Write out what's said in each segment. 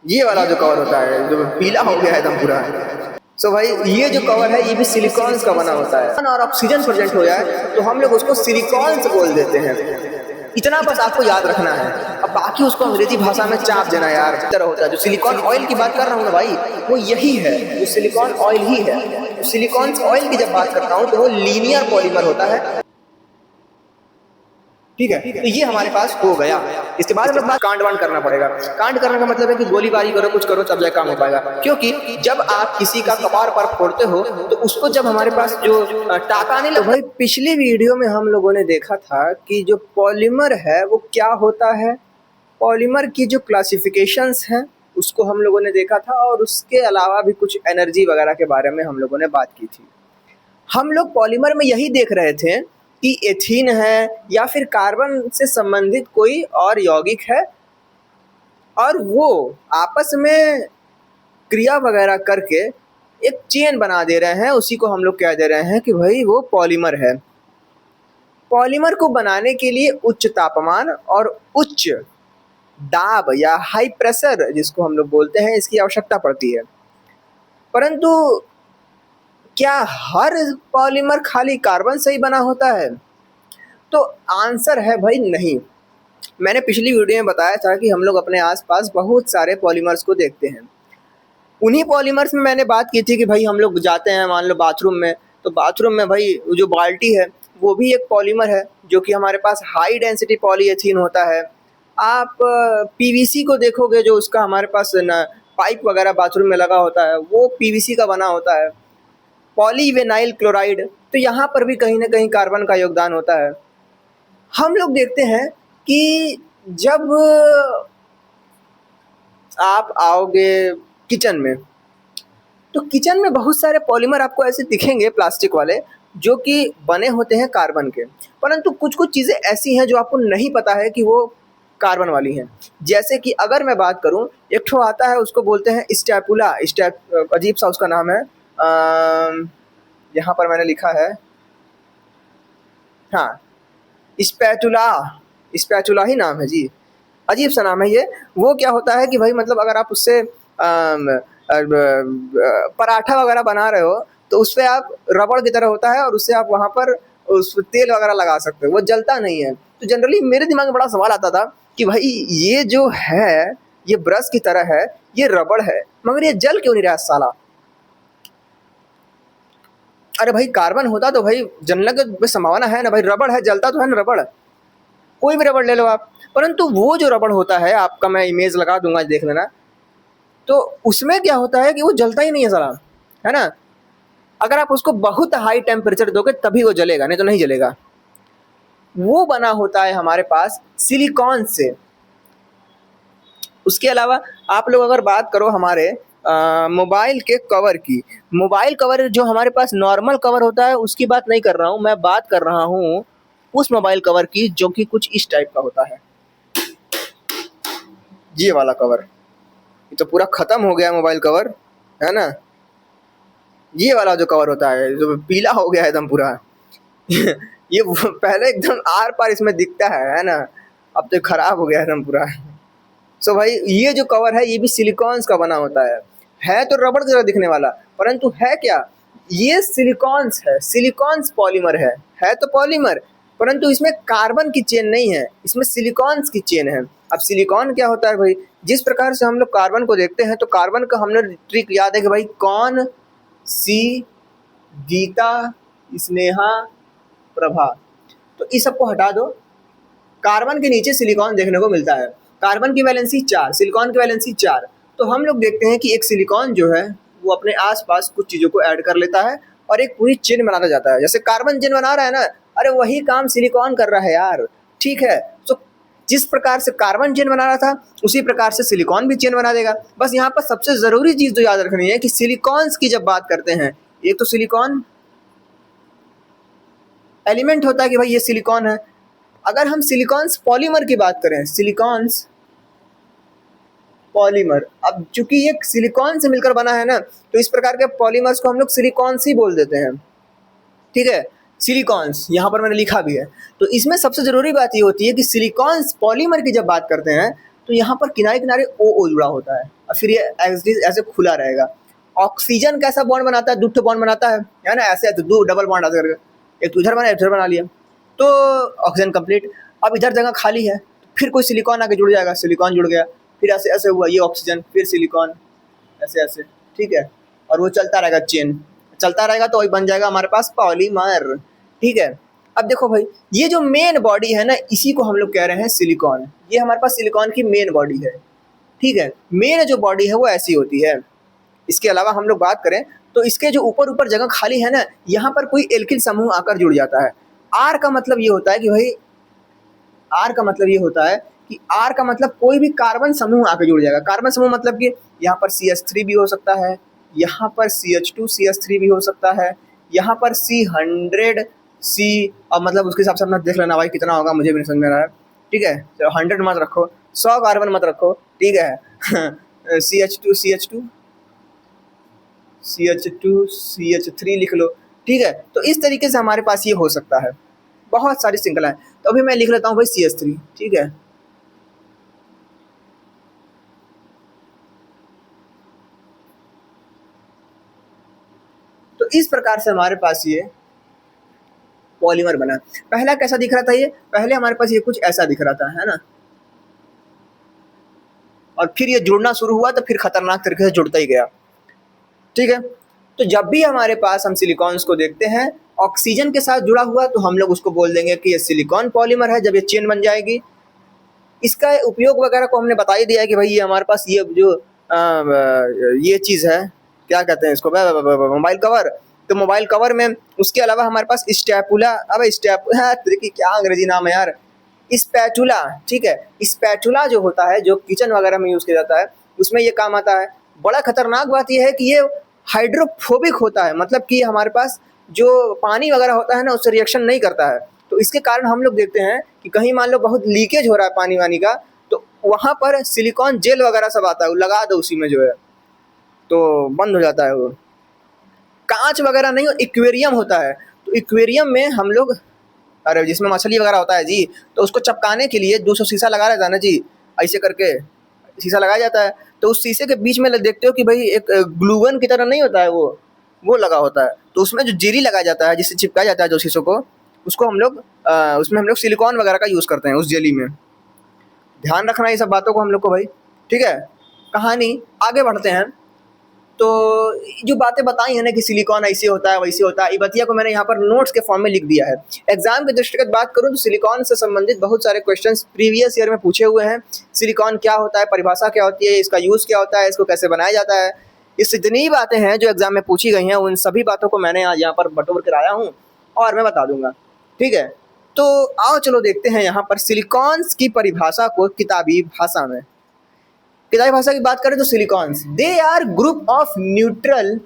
ये वाला जो कवर होता है जो पीला हो गया है एकदम पूरा। सो भाई ये जो कवर है ये भी सिलिकॉन्स का बना होता है और ऑक्सीजन प्रेजेंट हो जाए तो हम लोग उसको सिलिकॉन्स बोल देते हैं। इतना बस आपको याद रखना है। अब बाकी उसको अंग्रेजी भाषा में चाप देना यार तरह होता है। जो सिलिकॉन ऑयल की बात कर रहा हूँ ना भाई वो यही है, वो सिलिकॉन ऑयल ही है। सिलिकॉन ऑयल की जब बात करता हूँ तो वो लीनियर पॉलीमर होता है, ठीक है। तो ये हमारे पास हो गया। इसके बाद हम लोग कांड वांड करना पड़ेगा। कांड करने का मतलब है कि गोलीबारी करो, कुछ करो, तब जाकर काम हो पाएगा। क्योंकि जब आप किसी का कपार पर फोड़ते हो तो उसको जब हमारे पास जो टाका नहीं लगता। भाई पिछली वीडियो में हम लोगों ने देखा था कि जो पॉलीमर है वो क्या होता है, पॉलीमर की जो क्लासिफिकेशंस हैं उसको हम लोगों ने देखा था, और उसके अलावा भी कुछ एनर्जी वगैरह के बारे में हम लोगों ने बात की थी। हम लोग पॉलीमर में यही देख रहे थे कि एथीन है या फिर कार्बन से संबंधित कोई और यौगिक है और वो आपस में क्रिया वगैरह करके एक चेन बना दे रहे हैं। उसी को हम लोग कह दे रहे हैं कि भाई वो पॉलीमर है। पॉलीमर को बनाने के लिए उच्च तापमान और उच्च दाब या हाई प्रेशर जिसको हम लोग बोलते हैं इसकी आवश्यकता पड़ती है। परंतु क्या हर पॉलीमर खाली कार्बन से ही बना होता है? तो आंसर है भाई नहीं। मैंने पिछली वीडियो में बताया था कि हम लोग अपने आसपास बहुत सारे पॉलीमर्स को देखते हैं। उन्हीं पॉलीमर्स में मैंने बात की थी कि भाई हम लोग जाते हैं मान लो बाथरूम में, तो बाथरूम में भाई जो बाल्टी है वो भी एक पॉलीमर है जो कि हमारे पास हाई डेंसिटी पॉलीएथीन होता है। आप पीवीसी को देखोगे जो उसका हमारे पास पाइप वगैरह बाथरूम में लगा होता है वो पीवीसी का बना होता है। पॉलीविनाइल क्लोराइड, तो यहाँ पर भी कहीं ना कहीं कार्बन का योगदान होता है। हम लोग देखते हैं कि जब आप आओगे किचन में तो किचन में बहुत सारे पॉलीमर आपको ऐसे दिखेंगे प्लास्टिक वाले जो कि बने होते हैं कार्बन के, परंतु कुछ कुछ चीज़ें ऐसी हैं जो आपको नहीं पता है कि वो कार्बन वाली हैं। जैसे कि अगर मैं बात करूं एक ठो आता है उसको बोलते हैं स्टैपुला, अजीब सा उसका नाम है। यहाँ पर मैंने लिखा है, हाँ स्पैचुला ही नाम है जी, अजीब सा नाम है ये। वो क्या होता है कि भाई मतलब अगर आप उससे पराठा वगैरह बना रहे हो तो उस पर आप रबड़ की तरह होता है और उससे आप वहाँ पर उस तेल वगैरह लगा सकते हो, वो जलता नहीं है। तो जनरली मेरे दिमाग में बड़ा सवाल आता था कि भाई ये जो है ये ब्रश की तरह है, ये रबड़ है, मगर ये जल क्यों नहीं रहा साला? अरे भाई कार्बन होता तो भाई जलने की संभावना है ना भाई, रबड़ है जलता तो है ना रबड़, कोई भी रबड़ ले लो आप। परंतु वो जो रबड़ होता है आपका मैं इमेज लगा दूंगा देख लेना, तो उसमें क्या होता है कि वो जलता ही नहीं है साला, है ना। अगर आप उसको बहुत हाई टेम्परेचर दोगे तभी वो जलेगा, नहीं तो नहीं जलेगा। वो बना होता है हमारे पास सिलिकॉन से। उसके अलावा आप लोग अगर बात करो हमारे मोबाइल के कवर की, मोबाइल कवर जो हमारे पास नॉर्मल कवर होता है उसकी बात नहीं कर रहा हूँ, मैं बात कर रहा हूँ उस मोबाइल कवर की जो कि कुछ इस टाइप का होता है। ये वाला कवर, ये तो पूरा खत्म हो गया मोबाइल कवर, है ना। ये वाला जो कवर होता है जो पीला हो गया है एकदम पूरा ये पहले एकदम आर पार इसमें दिखता है ना, अब तो खराब हो गया एकदम पूरा। सो भाई ये जो कवर है ये भी सिलिकॉन्स का बना होता है तो रबड़ की तरह दिखने वाला, परंतु है क्या, ये सिलिकॉन्स है, सिलिकॉन्स पॉलीमर है तो पॉलीमर, परंतु इसमें कार्बन की चेन नहीं है, इसमें सिलिकॉन्स की चेन है। अब सिलिकॉन क्या होता है भाई, जिस प्रकार से हम लोग कार्बन को देखते हैं तो कार्बन का हमने ट्रिक याद है कि भाई कौन सी गीता स्नेहा प्रभा, तो इस सबको हटा दो। कार्बन के नीचे सिलिकॉन देखने को मिलता है, कार्बन की वैलेंसी 4, सिलिकॉन की वैलेंसी 4। तो हम लोग देखते हैं कि एक सिलिकॉन जो है वो अपने आसपास कुछ चीज़ों को ऐड कर लेता है और एक पूरी चेन बनाता जाता है। जैसे कार्बन चेन बना रहा है ना, अरे वही काम सिलिकॉन कर रहा है यार, ठीक है। तो जिस प्रकार से कार्बन चेन बना रहा था उसी प्रकार से सिलिकॉन भी चेन बना देगा। बस यहाँ पर सबसे ज़रूरी चीज़ जो याद रखनी है कि सिलिकॉन्स की जब बात करते हैं, एक तो सिलिकॉन एलिमेंट होता है कि भाई ये सिलिकॉन है। अगर हम सिलिकॉन्स पॉलीमर की बात करें, सिलिकॉन्स पॉलीमर, अब चूंकि ये सिलिकॉन से मिलकर बना है ना तो इस प्रकार के पॉलीमर्स को हम लोग सिलिकॉन्स ही बोल देते हैं, ठीक है। सिलिकॉन्स यहाँ पर मैंने लिखा भी है। तो इसमें सबसे ज़रूरी बात ये होती है कि सिलिकॉन्स पॉलीमर की जब बात करते हैं तो यहाँ पर किनारे किनारे ओ जुड़ा होता है। और फिर ये ऐसे खुला रहेगा। ऑक्सीजन कैसा बॉन्ड बनाता है, दुट्ठो बॉन्ड बनाता है ना, ऐसे तो दो डबल बॉन्ड आता है, एक तो इधर बना, एक इधर बना लिया, तो ऑक्सीजन कंप्लीट। अब इधर जगह खाली है, फिर कोई सिलिकॉन आके जुड़ जाएगा, सिलिकॉन जुड़ गया, फिर ऐसे ऐसे हुआ, ये ऑक्सीजन, फिर सिलिकॉन, ऐसे ऐसे, ठीक है। और वो चलता रहेगा, चेन चलता रहेगा, तो वही बन जाएगा हमारे पास पॉलीमर, ठीक है। अब देखो भाई, ये जो मेन बॉडी है ना, इसी को हम लोग कह रहे हैं सिलिकॉन। ये हमारे पास सिलिकॉन की मेन बॉडी है, ठीक है। मेन जो बॉडी है वो ऐसी होती है। इसके अलावा हम लोग बात करें तो इसके जो ऊपर ऊपर जगह खाली है ना, यहाँ पर कोई एल्किल समूह आकर जुड़ जाता है। आर का मतलब ये होता है कि भाई, आर का मतलब ये होता है कि आर का मतलब कोई भी कार्बन समूह आकर जुड़ जाएगा। कार्बन समूह मतलब कि यहाँ पर CH3 भी हो सकता है, यहाँ पर CH2 CH3 भी हो सकता है, यहाँ पर C100 C, अब मतलब उसके हिसाब से अपना देख लेना भाई कितना होगा, मुझे भी नहीं समझ में आ रहा है, ठीक है। तो 100 मत रखो, 100 कार्बन मत रखो, ठीक है। CH2 CH2 CH2 CH3 लिख लो, ठीक है। तो इस तरीके से हमारे पास ये हो सकता है, बहुत सारी श्रृंखलाएं। तो अभी मैं लिख लेता हूँ भाई CH3, ठीक है। तो इस प्रकार से हमारे पास ये पॉलीमर बना। पहला कैसा दिख रहा था ये, पहले हमारे पास ये कुछ ऐसा दिख रहा था, है ना, और फिर ये जुड़ना शुरू हुआ तो फिर खतरनाक तरीके से जुड़ता ही गया, ठीक है। तो जब भी हमारे पास हम सिलिकॉन्स को देखते हैं ऑक्सीजन के साथ जुड़ा हुआ, तो हम लोग उसको बोल देंगे कि ये सिलिकॉन पॉलीमर है, जब ये चेन बन जाएगी। इसका उपयोग वगैरह को हमने बता ही दिया है कि भाई ये हमारे पास ये जो ये चीज़ है, क्या कहते हैं इसको, मोबाइल कवर। तो मोबाइल कवर में उसके अलावा हमारे पास स्टैपुला, अब स्टैपुला देखिए क्या अंग्रेजी नाम है यार, स्पैचुला, ठीक है। स्पैचुला जो होता है, जो किचन वगैरह में यूज़ किया जाता है, उसमें ये काम आता है। बड़ा खतरनाक बात यह है कि ये हाइड्रोफोबिक होता है, मतलब कि हमारे पास जो पानी वगैरह होता है ना, उससे रिएक्शन नहीं करता है। तो इसके कारण हम लोग देखते हैं कि कहीं मान लो बहुत लीकेज हो रहा है पानी वानी का, तो वहाँ पर सिलिकॉन जेल वगैरह सब आता है, वो लगा दो उसी में जो है, तो बंद हो जाता है वो। कांच वगैरह नहीं, एक्वेरियम होता है, तो एक्वेरियम में हम लोग, अरे जिसमें मछली वगैरह होता है जी, तो उसको चपकाने के लिए 200 शीशा लगा रहता है ना जी, ऐसे करके शीशा लगाया जाता है। तो उस शीशे के बीच में देखते हो कि भाई एक ग्लूगन की तरह नहीं होता है, वो लगा होता है। तो उसमें जो जेली लगाया जाता है, जिससे चिपकाया जाता है जो शीशों को, उसको हम लोग उसमें हम लोग सिलिकॉन वगैरह का यूज़ करते हैं उस जेली में। ध्यान रखना ये सब बातों को हम लोग को भाई, ठीक है। कहानी आगे बढ़ते हैं। तो जो बातें बताई हैं ना कि सिलिकॉन ऐसे होता है वैसे होता है, ये बतिया को मैंने यहाँ पर नोट्स के फॉर्म में लिख दिया है। एग्जाम के दृष्टिगत बात करूँ तो सिलिकॉन से संबंधित बहुत सारे क्वेश्चंस प्रीवियस ईयर में पूछे हुए हैं। सिलिकॉन क्या होता है, परिभाषा क्या होती है, इसका यूज़ क्या होता है, इसको कैसे बनाया जाता है, इस जितनी बातें हैं जो एग्जाम में पूछी गई हैं, उन सभी बातों को मैंने आज यहाँ पर बटोर कर आया हूँ और मैं बता दूंगा, ठीक है। तो आओ चलो देखते हैं यहाँ पर सिलिकॉन्स की परिभाषा को किताबी भाषा में। किताबी भाषा की बात करें तो silicones, they are group of neutral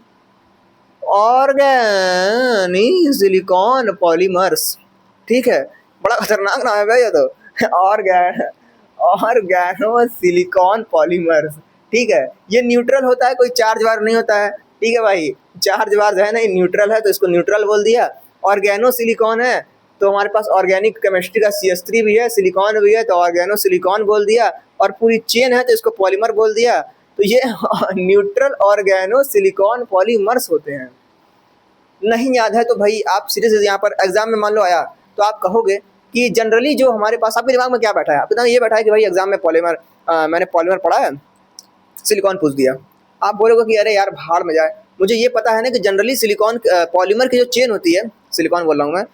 organic silicone polymers, ठीक है। बड़ा खतरनाक नाम है भाई ये तो, ऑर्गेनो सिलिकॉन पॉलीमर्स, ठीक है। ये न्यूट्रल होता है, कोई चार्ज वार नहीं होता है, ठीक है भाई। चार्ज वार जो है ना, ये न्यूट्रल है, तो इसको न्यूट्रल बोल दिया। ऑर्गेनो सिलिकॉन है, तो हमारे पास ऑर्गेनिक केमिस्ट्री का CH3 भी है, सिलिकॉन भी है, तो ऑर्गेनो सिलिकॉन बोल दिया। और पूरी चेन है तो इसको पॉलीमर बोल दिया। तो ये न्यूट्रल ऑर्गेनो सिलिकॉन पॉलीमर्स होते हैं। नहीं याद है तो भाई आप सीधे यहाँ पर एग्जाम में मान लो आया, तो आप कहोगे कि जनरली जो हमारे पास, आपके दिमाग में क्या बैठा है, आपके दिमाग में ये बैठा है कि भाई एग्जाम में पॉलीमर, मैंने पॉलीमर पढ़ा है, सिलिकॉन पूछ दिया। आप बोलोगे कि अरे यार भाड़ में जाए, मुझे ये पता है ना कि जनरली सिलिकॉन पॉलीमर की जो चेन होती है, सिलिकॉन बोल रहा हूँ मैं,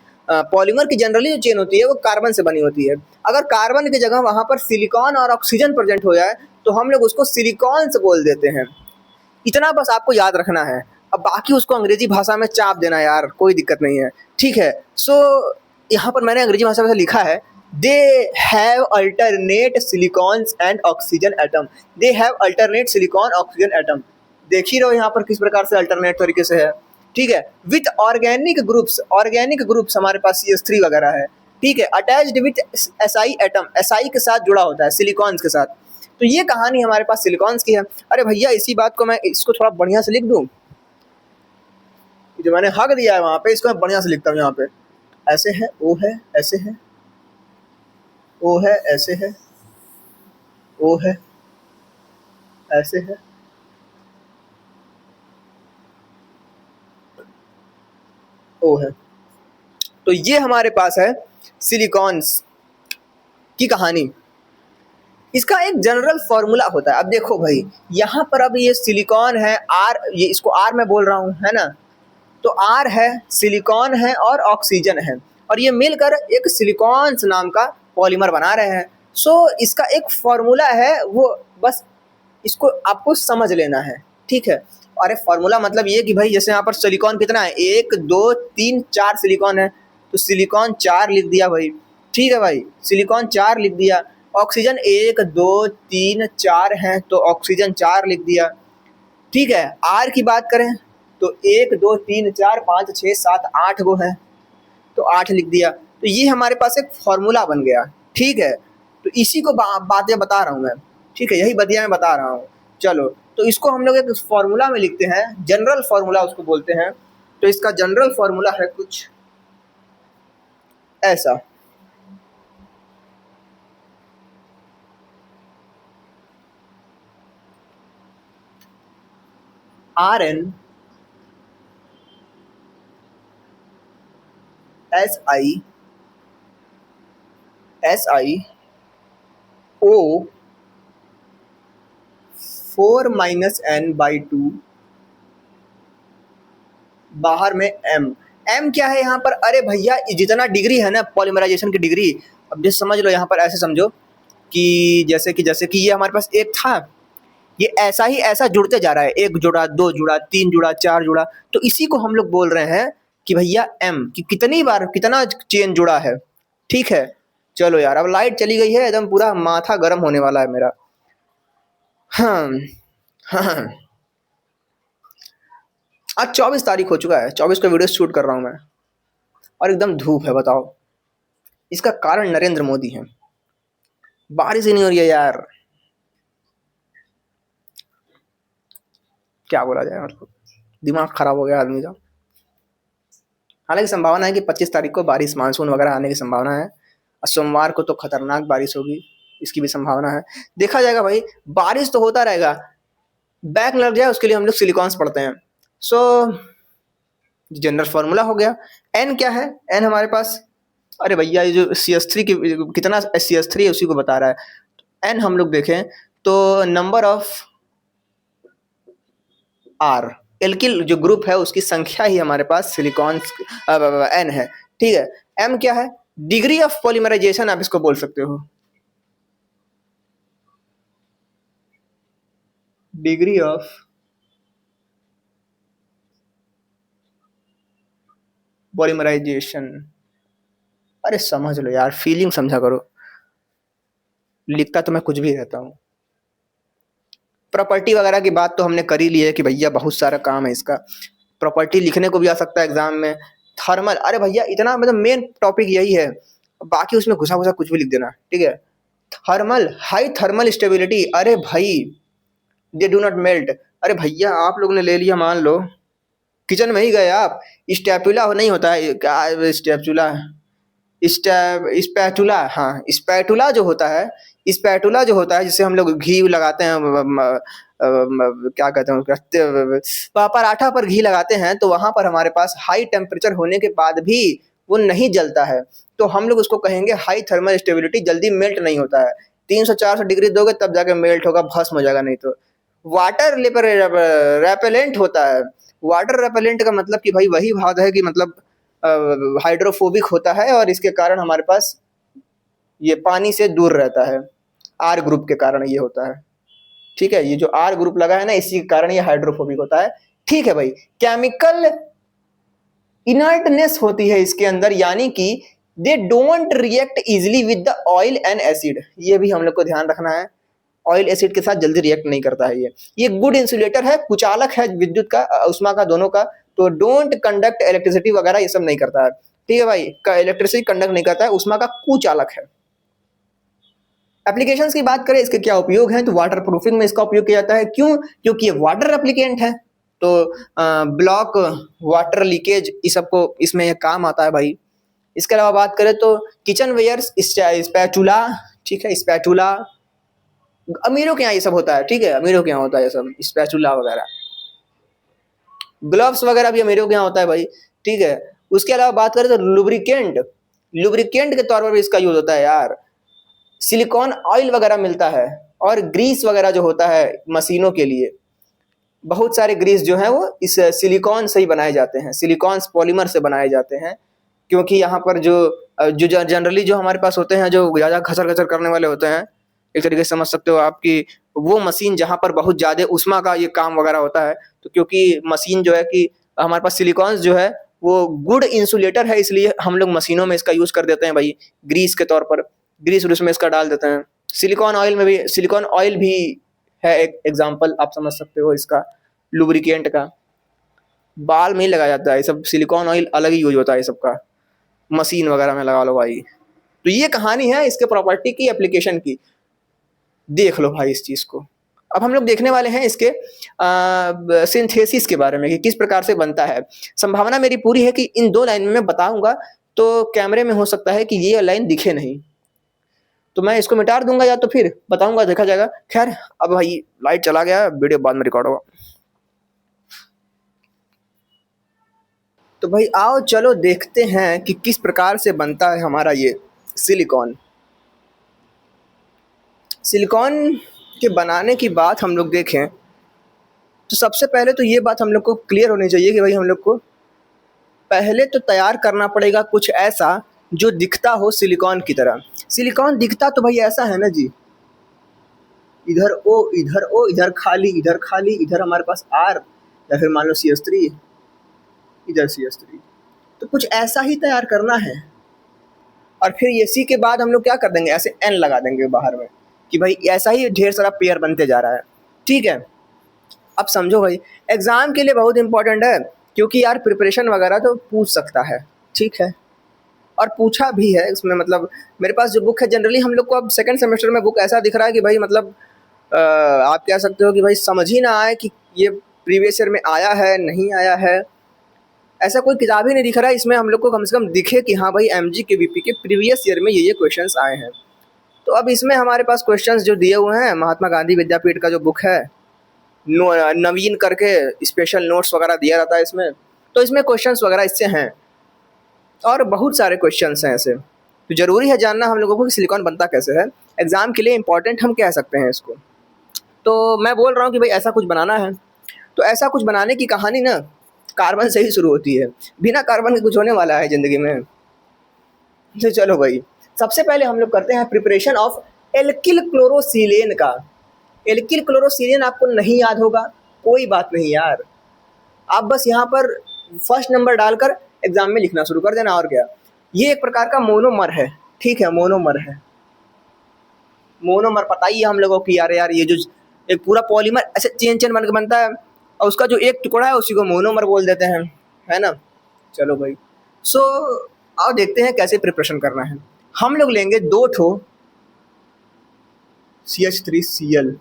पॉलीमर की जनरली जो चेन होती है वो कार्बन से बनी होती है। अगर कार्बन की जगह वहाँ पर सिलिकॉन और ऑक्सीजन प्रेजेंट हो जाए तो हम लोग उसको सिलिकॉन से बोल देते हैं। इतना बस आपको याद रखना है, अब बाकी उसको अंग्रेजी भाषा में चाप देना यार, कोई दिक्कत नहीं है, ठीक है। सो यहाँ पर मैंने अंग्रेजी भाषा में लिखा है, they have alternate silicones and oxygen atom, they have alternate silicon oxygen atom. देख ही रहो यहाँ पर किस प्रकार से अल्टरनेट तरीके से है, ठीक है। विथ ऑर्गेनिक ग्रुप्स हमारे पास CH3 वगैरह है, ठीक है। Attached with SI atom, SI के साथ जुड़ा होता है सिलिकॉन्स के साथ। तो ये कहानी हमारे पास सिलिकॉन्स की है। अरे भैया इसी बात को मैं इसको थोड़ा बढ़िया से लिख दूं, जो मैंने हक दिया है वहाँ पे, इसको मैं बढ़िया से लिखता हूँ। यहाँ पे ऐसे है, O है, ऐसे है, O है, ऐसे है, O है, ऐसे है, ओ है। तो ये हमारे पास है सिलिकॉन्स की कहानी। इसका एक जनरल फॉर्मूला होता है। अब देखो भाई, यहाँ पर अब ये सिलिकॉन है, आर, ये इसको आर मैं बोल रहा हूँ, है ना। तो आर है, सिलिकॉन है और ऑक्सीजन है, और ये मिलकर एक सिलिकॉन्स नाम का पॉलीमर बना रहे हैं। सो इसका एक फॉर्मूला है, वो बस इसको आपको समझ लेना है, ठीक है। अरे फॉर्मूला मतलब ये कि भाई जैसे यहाँ पर सिलिकॉन कितना है, 1 2 3 4 सिलिकॉन है, तो सिलिकॉन 4 लिख दिया भाई, ठीक है भाई, सिलिकॉन 4 लिख दिया। ऑक्सीजन 1 2 3 4 है, तो ऑक्सीजन 4 लिख दिया, ठीक है। आर की बात करें तो 1 2 3 4 5 6 7 8 गो है, तो 8 लिख दिया। तो ये हमारे पास एक फॉर्मूला बन गया, ठीक है। तो इसी को बातें बता रहा हूँ मैं, ठीक है, यही बतिया मैं बता रहा हूँ। चलो, तो इसको हम लोग एक फॉर्मूला में लिखते हैं, जनरल फॉर्मूला उसको बोलते हैं। तो इसका जनरल फॉर्मूला है कुछ ऐसा, Rn SiO 4 - n/2, बाहर में m क्या है यहाँ पर, अरे भैया जितना डिग्री है ना पॉलीमराइजेशन की डिग्री, अब जैसे समझ लो, यहाँ पर ऐसे समझो कि जैसे कि ये हमारे पास एक था, ये ऐसा ही ऐसा जुड़ते जा रहा है, 1 जुड़ा, 2 जुड़ा, 3 जुड़ा, 4 जुड़ा, तो इसी को हम लोग बोल रहे हैं कि भैया m, कि कितनी बार कितना चेन जुड़ा है, ठीक है। चलो यार, अब लाइट चली गई है, एकदम पूरा माथा गर्म होने वाला है मेरा। हाँ हाँ, आज 24 तारीख हो चुका है, 24 को वीडियो शूट कर रहा हूँ मैं, और एकदम धूप है, बताओ। इसका कारण नरेंद्र मोदी है। बारिश ही नहीं हो रही है यार, क्या बोला जाए, मतलब दिमाग खराब हो गया आदमी का। हालांकि संभावना है कि 25 तारीख को बारिश, मानसून वगैरह आने की संभावना है, और सोमवार को तो खतरनाक बारिश होगी, इसकी भी संभावना है। देखा जाएगा भाई, बारिश तो होता रहेगा, बैक लग जाए उसके लिए हम लोग सिलिकॉन्स पढ़ते हैं। सो जनरल फॉर्मूला हो गया। एन क्या है, एन हमारे पास, अरे भैया ये जो CS3 की कितना CS3 है उसी को बता रहा है। एन हम लोग देखें तो नंबर ऑफ आर, एल्किल जो ग्रुप है उसकी संख्या ही हमारे पास सिलिकॉन एन है, ठीक है। एम क्या है, डिग्री ऑफ पॉलीमराइजेशन आप इसको बोल सकते हो, डिग्री ऑफ पॉलीमराइजेशन। अरे समझ लो यार, फीलिंग समझा करो, लिखता तो मैं कुछ भी रहता हूँ। प्रॉपर्टी वगैरह की बात तो हमने कर ही ली है कि भैया बहुत सारा काम है इसका, प्रॉपर्टी लिखने को भी आ सकता है एग्जाम में। थर्मल, अरे भैया इतना मतलब मेन टॉपिक यही है, बाकी उसमें घुसा घुसा कुछ भी लिख देना, ठीक है। थर्मल, हाई थर्मल स्टेबिलिटी, अरे भाई दे डू नॉट मेल्ट। अरे भैया आप लोग ने ले लिया, मान लो किचन में ही गए आप, स्टैपुला नहीं होता है क्या, स्टैपुला, स्पैटुला, हाँ स्पैटुला जो होता है, स्पैटुला जो होता है जिससे हम लोग घी लगाते हैं, क्या कहते हैं उसका, पराठा पर घी लगाते हैं, तो वहां पर हमारे पास हाई टेम्परेचर होने के बाद भी वो नहीं जलता है, तो हम लोग उसको कहेंगे हाई थर्मल स्टेबिलिटी, जल्दी मेल्ट नहीं होता है। 300 400 डिग्री दोगे तब जाके मेल्ट होगा, भस्म हो जाएगा, नहीं तो। वाटर रेपेलेंट होता है। वाटर रेपेलेंट का मतलब कि भाई वही बात है कि मतलब हाइड्रोफोबिक होता है, और इसके कारण हमारे पास ये पानी से दूर रहता है, आर ग्रुप के कारण ये होता है, ठीक है। ये जो आर ग्रुप लगा है ना, इसी के कारण ये हाइड्रोफोबिक होता है, ठीक है भाई। केमिकल इनर्टनेस होती है इसके अंदर, यानी कि they don't react easily with the oil and acid, ये भी हम लोग को ध्यान रखना है, ऑयल एसिड के साथ जल्दी रिएक्ट नहीं करता है ये गुड इंसुलेटर है, कुचालक है विद्युत का, उष्मा का, दोनों का। तो डोंट कंडक्ट इलेक्ट्रिसिटी वगैरह ये सब नहीं करता है, ठीक है भाई, इलेक्ट्रिसिटी कंडक्ट नहीं करता है, उष्मा का कुचालक है। एप्लीकेशंस की बात करें, इसके क्या उपयोग हैं, तो वाटर प्रूफिंग में इसका उपयोग किया जाता है, क्यों, क्योंकि ये वाटर एप्लीकेंट है, तो ब्लॉक वाटर लीकेज इस सबको इसमें ये काम आता है भाई। इसके अलावा बात करें तो किचन वेयर, स्पैचुला, ठीक है, स्पैचुला, अमीरों के यहाँ ये सब होता है, ठीक है, अमीरों के यहाँ होता है ये सब, स्पैचुला वगैरह, ग्लव्स वगैरह भी अमीरों के यहाँ होता है भाई, ठीक है। उसके अलावा बात करें तो लुब्रिकेंट, लुब्रिकेंट के तौर पर भी इसका यूज होता है यार। सिलिकॉन ऑयल वगैरह मिलता है, और ग्रीस वगैरह जो होता है मशीनों के लिए, बहुत सारे ग्रीस जो हैं वो इस सिलिकॉन से ही बनाए जाते हैं, सिलिकॉन पॉलीमर से बनाए जाते हैं। क्योंकि यहाँ पर जो जो जनरली जो हमारे पास होते हैं, जो ज़्यादा खचर खचर करने वाले होते हैं, एक तरीके से समझ सकते हो आप कि वो मशीन जहाँ पर बहुत ज़्यादा उष्मा का ये काम वगैरह होता है, तो क्योंकि मशीन जो है कि हमारे पास सिलिकॉन जो है वो गुड इंसुलेटर है, इसलिए हम लोग मशीनों में इसका यूज़ कर देते हैं भाई, ग्रीस के तौर पर, ग्रीस उस में इसका डाल देते हैं। सिलिकॉन ऑयल में भी, सिलिकॉन ऑयल भी है एक एग्जाम्पल, आप समझ सकते हो इसका, लुब्रिकेंट का। बाल में ही लगाया जाता है सब, सिलिकॉन ऑयल अलग ही यूज होता है सबका, मशीन वगैरह में लगा लो भाई। तो ये कहानी है इसके प्रॉपर्टी की, एप्लीकेशन की, देख लो भाई इस चीज़ को। अब हम लोग देखने वाले हैं इसके सिंथेसिस के बारे में कि किस प्रकार से बनता है। संभावना मेरी पूरी है कि इन 2 लाइन में मैं बताऊंगा तो कैमरे में हो सकता है कि ये लाइन दिखे नहीं, तो मैं इसको मिटा दूंगा या तो फिर बताऊंगा, देखा जाएगा। खैर अब भाई लाइट चला गया, वीडियो बाद में रिकॉर्ड होगा। तो भाई आओ चलो देखते हैं कि किस प्रकार से बनता है हमारा ये सिलिकॉन। सिलिकॉन के बनाने की बात हम लोग देखें तो सबसे पहले तो ये बात हम लोग को क्लियर होनी चाहिए कि भाई हम लोग को पहले तो तैयार करना पड़ेगा कुछ ऐसा जो दिखता हो सिलिकॉन की तरह। सिलिकॉन दिखता तो भाई ऐसा है ना जी, इधर ओ इधर ओ, इधर खाली इधर खाली, इधर हमारे पास आर, या फिर मान लो CH3, इधर CH3, तो कुछ ऐसा ही तैयार करना है। और फिर ये सी के बाद हम लोग क्या कर देंगे, ऐसे एन लगा देंगे बाहर में कि भाई ऐसा ही ढेर सारा पेयर बनते जा रहा है, ठीक है। अब समझो भाई एग्ज़ाम के लिए बहुत इंपॉर्टेंट है, क्योंकि यार प्रिपरेशन वगैरह तो पूछ सकता है, ठीक है, और पूछा भी है इसमें। मतलब मेरे पास जो बुक है, जनरली हम लोग को अब सेकंड सेमेस्टर में बुक ऐसा दिख रहा है कि भाई मतलब आप कह सकते हो कि भाई समझ ही ना आए कि ये प्रीवियस ईयर में आया है नहीं आया है, ऐसा कोई किताब ही नहीं दिख रहा है इसमें। हम लोग को कम से कम दिखे कि हाँ भाई MGKVP के प्रीवियस ईयर में ये क्वेश्चंस आए हैं। तो अब इसमें हमारे पास क्वेश्चंस जो दिए हुए हैं, महात्मा गांधी विद्यापीठ का जो बुक है, नवीन करके स्पेशल नोट्स वगैरह दिया जाता है इसमें, तो इसमें क्वेश्चंस वगैरह इससे हैं, और बहुत सारे क्वेश्चंस हैं ऐसे। तो ज़रूरी है जानना हम लोगों को कि सिलिकॉन बनता कैसे है, एग्ज़ाम के लिए इंपॉर्टेंट हम कह सकते हैं इसको। तो मैं बोल रहा हूँ कि भाई ऐसा कुछ बनाना है, तो ऐसा कुछ बनाने की कहानी ना कार्बन से ही शुरू होती है, बिना कार्बन के कुछ होने वाला है ज़िंदगी में। तो चलो भाई सबसे पहले हम लोग करते हैं प्रिपरेशन ऑफ एल्किल क्लोरोसिलेन का। एल्किल क्लोरोसिलेन आपको नहीं याद होगा, कोई बात नहीं यार, आप बस यहाँ पर फर्स्ट नंबर डालकर एग्जाम में लिखना शुरू कर देना, और क्या। ये एक प्रकार का मोनोमर है, ठीक है, मोनोमर है। मोनोमर पता ही है हम लोगों की यार ये जो एक पूरा पॉलीमर ऐसे चेन चेन बन के बनता है, और उसका जो एक टुकड़ा है उसी को मोनोमर बोल देते हैं, है ना। चलो भाई सो आओ देखते हैं कैसे प्रिपरेशन करना है। हम लोग लेंगे 2 ठो CH3Cl,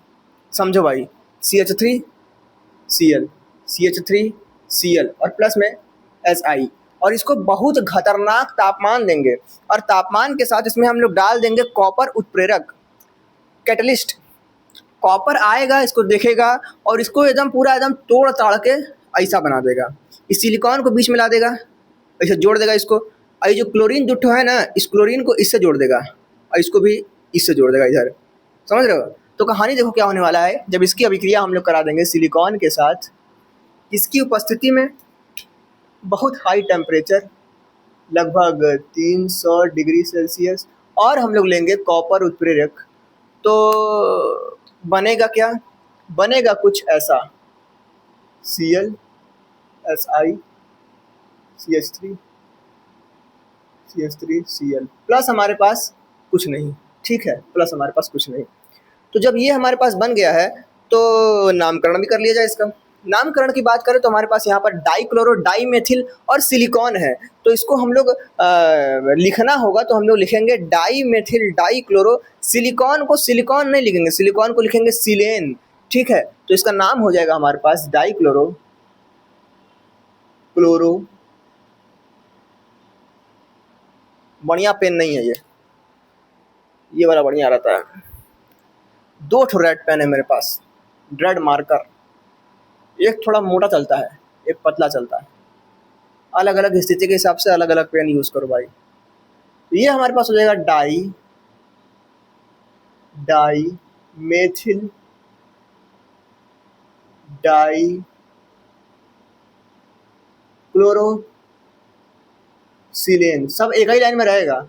समझो भाई, CH3Cl, CH3Cl और प्लस में Si, और इसको बहुत खतरनाक तापमान देंगे, और तापमान के साथ इसमें हम लोग डाल देंगे कॉपर उत्प्रेरक, कैटलिस्ट। कॉपर आएगा, इसको देखेगा और इसको एकदम पूरा एकदम तोड़ ताड़ के ऐसा बना देगा, इस सिलिकॉन को बीच में ला देगा, ऐसे जोड़ देगा इसको, और ये जो क्लोरीन जुट्ठो है ना, इस क्लोरीन को इससे जोड़ देगा, और इसको भी इससे जोड़ देगा इधर, समझ रहे हो। तो कहानी देखो क्या होने वाला है, जब इसकी अभिक्रिया हम लोग करा देंगे सिलिकॉन के साथ, इसकी उपस्थिति में बहुत हाई टेम्परेचर, लगभग 300 डिग्री सेल्सियस, और हम लोग लेंगे कॉपर उत्प्रेरक, तो बनेगा क्या, बनेगा कुछ ऐसा, Cl Si CH3 CH3Cl, plus हमारे पास कुछ नहीं, ठीक है, प्लस हमारे पास कुछ नहीं। तो जब ये हमारे पास बन गया है तो नामकरण भी कर लिया जाए इसका। नामकरण की बात करें तो हमारे पास यहाँ पर डाइक्लोरो डाइमेथिल और सिलिकॉन है, तो इसको हम लोग लिखना होगा, तो हम लोग लिखेंगे डाइमेथिल डाइक्लोरो, सिलिकॉन को सिलिकॉन नहीं लिखेंगे, सिलिकॉन को लिखेंगे सिलेन, ठीक है। तो इसका नाम हो जाएगा हमारे पास डाइक्लोरो क्लोरो, बढ़िया पेन नहीं है ये वाला बढ़िया रहता है, दो ठो रेड पेन है मेरे पास, रेड मार्कर। एक थोड़ा मोटा चलता है, एक पतला चलता है। अलग अलग स्थिति के हिसाब से अलग अलग पेन यूज़ करो भाई। तो ये हमारे पास हो जाएगा डाई मेथिल डाई क्लोरोसिलेन, सब एक ही लाइन में रहेगा।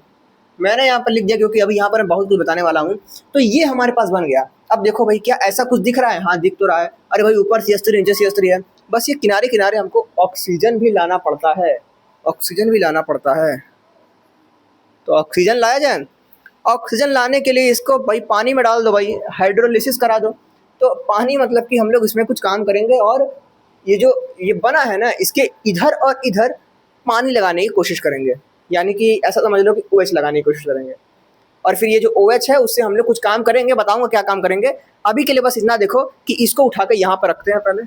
मैंने यहाँ पर लिख दिया क्योंकि अभी यहाँ पर मैं बहुत कुछ बताने वाला हूँ। तो ये हमारे पास बन गया। अब देखो भाई, क्या ऐसा कुछ दिख रहा है? हाँ, दिख तो रहा है। अरे भाई, ऊपर CH3 नीचे CH3 है। बस ये किनारे किनारे हमको ऑक्सीजन भी लाना पड़ता है, ऑक्सीजन भी लाना पड़ता है। तो ऑक्सीजन लाया जाए। ऑक्सीजन लाने के लिए इसको भाई पानी में डाल दो भाई, हाइड्रोलिसिस करा दो। तो पानी मतलब कि हम लोग इसमें कुछ काम करेंगे और ये जो ये बना है ना, इसके इधर और इधर पानी लगाने की कोशिश करेंगे। यानी कि ऐसा समझ लो कि OH लगाने की कोशिश करेंगे। और फिर ये जो OH है उससे हम लोग कुछ काम करेंगे, बताऊंगा क्या काम करेंगे। अभी के लिए बस इतना देखो कि इसको उठा के यहाँ पर रखते हैं पहले।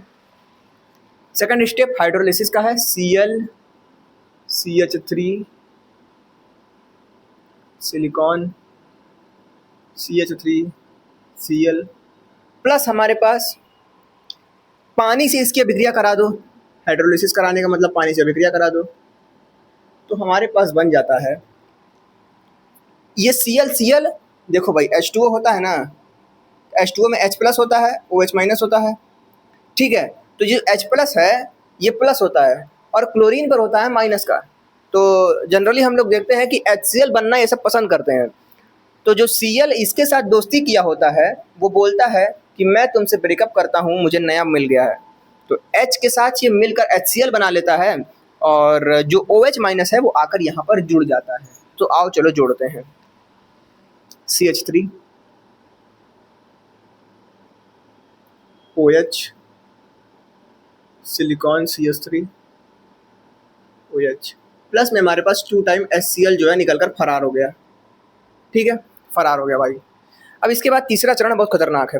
सेकंड स्टेप हाइड्रोलिसिस का है। CH3 silicon CH3 Cl plus हमारे पास पानी से इसकी अभिक्रिया करा दो। हाइड्रोलिसिस कराने का मतलब पानी से अभिक्रिया करा दो, तो हमारे पास बन जाता है ये Cl। देखो भाई, H2O होता है ना, H2O में H प्लस होता है, OH माइनस होता है। ठीक है, तो जो H प्लस है ये प्लस होता है और क्लोरीन पर होता है माइनस का। तो जनरली हम लोग देखते हैं कि HCl बनना ये सब पसंद करते हैं। तो जो Cl इसके साथ दोस्ती किया होता है वो बोलता है कि मैं तुमसे ब्रेकअप करता हूँ, मुझे नया मिल गया है। तो H के साथ ये मिलकर HCl बना लेता है और जो OH माइनस है वो आकर यहाँ पर जुड़ जाता है। तो आओ चलो जोड़ते हैं। CH3 OH silicon CH3 OH plus में हमारे पास 2 टाइम HCl जो है निकल कर फरार हो गया। ठीक है, फरार हो गया भाई। अब इसके बाद तीसरा चरण बहुत खतरनाक है,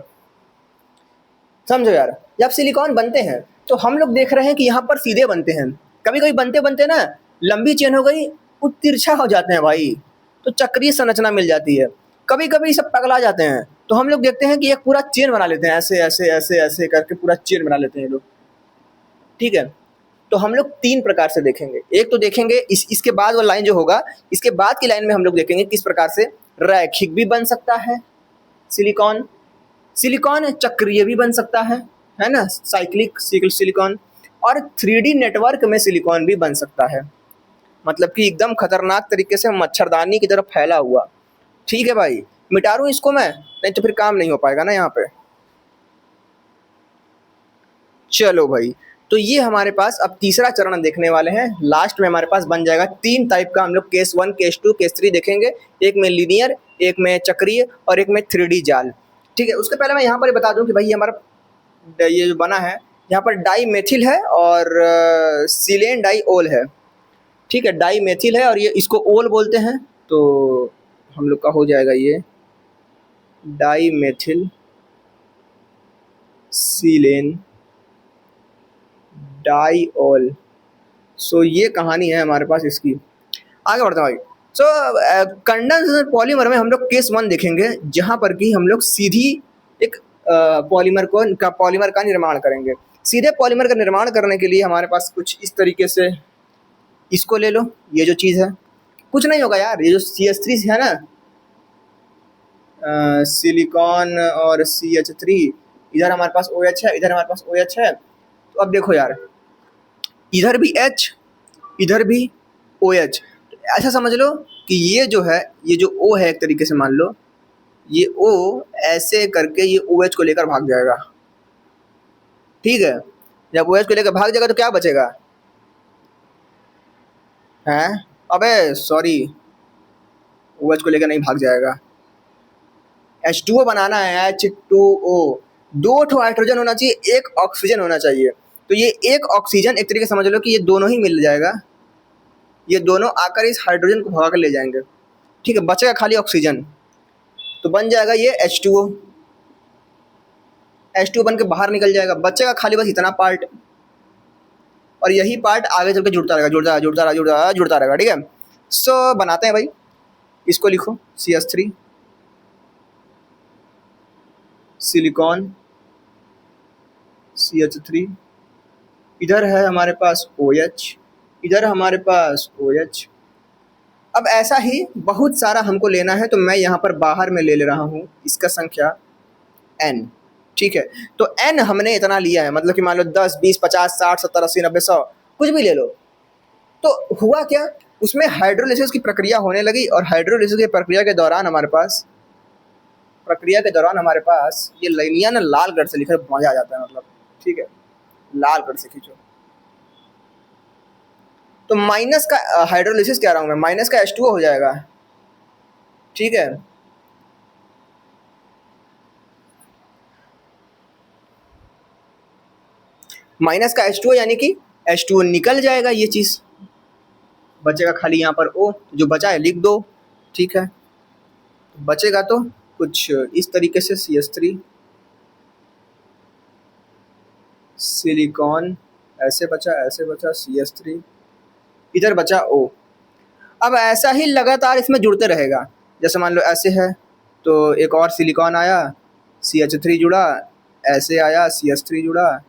समझो यार। जब सिलिकॉन बनते हैं तो हम लोग देख रहे हैं कि यहाँ पर सीधे बनते हैं। कभी कभी बनते बनते ना लंबी चेन हो गई, वो तिरछा हो जाते हैं भाई, तो चक्रीय संरचना मिल जाती है। कभी कभी सब पगला जाते हैं, तो हम लोग देखते हैं कि एक पूरा चेन बना लेते हैं, ऐसे ऐसे ऐसे ऐसे करके पूरा चेन बना लेते हैं लोग। ठीक है, तो हम लोग 3 प्रकार से देखेंगे। एक तो देखेंगे इसके बाद वाला लाइन जो होगा, इसके बाद की लाइन में हम लोग देखेंगे किस प्रकार से रैखिक भी बन सकता है सिलिकॉन। सिलिकॉन चक्रीय भी बन सकता है ना, साइक्लिक सिलिकॉन। और 3D नेटवर्क में सिलिकॉन भी बन सकता है, मतलब कि एकदम खतरनाक तरीके से मच्छरदानी की तरफ फैला हुआ। ठीक है भाई, मिटा दूं इसको मैं, नहीं तो फिर काम नहीं हो पाएगा ना यहाँ पे। चलो भाई, तो ये हमारे पास अब तीसरा चरण देखने वाले हैं। लास्ट में हमारे पास बन जाएगा 3 टाइप का, हम लोग केस 1 केस 2 केस 3 देखेंगे। एक में लीनियर, एक में चक्रीय और एक में 3D जाल। ठीक है, उसके पहले मैं यहाँ पर बता दूं कि भाई हमारा ये जो बना है यहाँ पर डाई मेथिल है और सिलेन डाई ओल है। ठीक है, डाई मेथिल है और ये इसको ओल बोलते हैं, तो हम लोग का हो जाएगा ये डाई मेथिल सिलेन डाई ओल। सो ये कहानी है हमारे पास इसकी। आगे बढ़ते हैं भाई। सो कंडेंसर पॉलीमर में हम लोग केस 1 देखेंगे, जहाँ पर कि हम लोग सीधी एक पॉलीमर का निर्माण करेंगे। सीधे पॉलीमर का निर्माण करने के लिए हमारे पास कुछ इस तरीके से, इसको ले लो, ये जो चीज़ है कुछ नहीं होगा यार, ये जो CH3 है ना, सिलिकॉन और CH3, इधर हमारे पास OH है, इधर हमारे पास OH है। तो अब देखो यार, इधर भी H, इधर भी OH। ऐसा समझ लो कि ये जो है, ये जो O है, एक तरीके से मान लो ये O ऐसे करके ये OH को लेकर भाग जाएगा। ठीक है, जब OH को लेकर भाग जाएगा तो क्या बचेगा? हैं? अबे सॉरी, OH को लेकर नहीं भाग जाएगा। H2O बनाना है, H2O। 2 ठो हाइड्रोजन होना चाहिए, 1 ऑक्सीजन होना चाहिए। तो ये 1 ऑक्सीजन एक तरीके से समझ लो कि ये दोनों ही मिल जाएगा, ये दोनों आकर इस हाइड्रोजन को भगा कर ले जाएंगे। ठीक है, बचेगा खाली ऑक्सीजन, तो बन जाएगा ये H2O। H2O बन के बाहर निकल जाएगा, बचेगा खाली बस इतना पार्ट, और यही पार्ट आगे चल के जुड़ता रहेगा, जुड़ता रहेगा। ठीक है, सो बनाते हैं भाई, इसको लिखो CH3 सिलिकॉन CH3, इधर है हमारे पास OH, इधर हमारे पास OH। अब ऐसा ही बहुत सारा हमको लेना है, तो मैं यहाँ पर बाहर में ले रहा हूँ इसका संख्या n। ठीक है, तो n हमने इतना लिया है, मतलब कि मान लो 10, 20, 50, 60, 70, 80, 90, 100 कुछ भी ले लो। तो हुआ क्या, उसमें हाइड्रोलिसिस की प्रक्रिया होने लगी, और हाइड्रोलिसिस की प्रक्रिया के दौरान हमारे पास ये लाइनियाँ ना लाल कलर से लिखा, मजा आ जाता है मतलब। ठीक है, लाल कलर से खींचो। तो माइनस का हाइड्रोलिसिस कह रहा हूँ मैं, माइनस का H2O हो जाएगा। ठीक है, माइनस का H2O यानी कि H2O निकल जाएगा, ये चीज़ बचेगा खाली यहाँ पर O, जो बचा है लिख दो। ठीक है, बचेगा तो कुछ इस तरीके से CH3, सिलिकॉन ऐसे बचा CH3, इधर बचा O। अब ऐसा ही लगातार इसमें जुड़ते रहेगा। जैसे मान लो ऐसे है तो एक और सिलिकॉन आया, CH3 जुड़ा, ऐसे आया CH3 जुड़ा,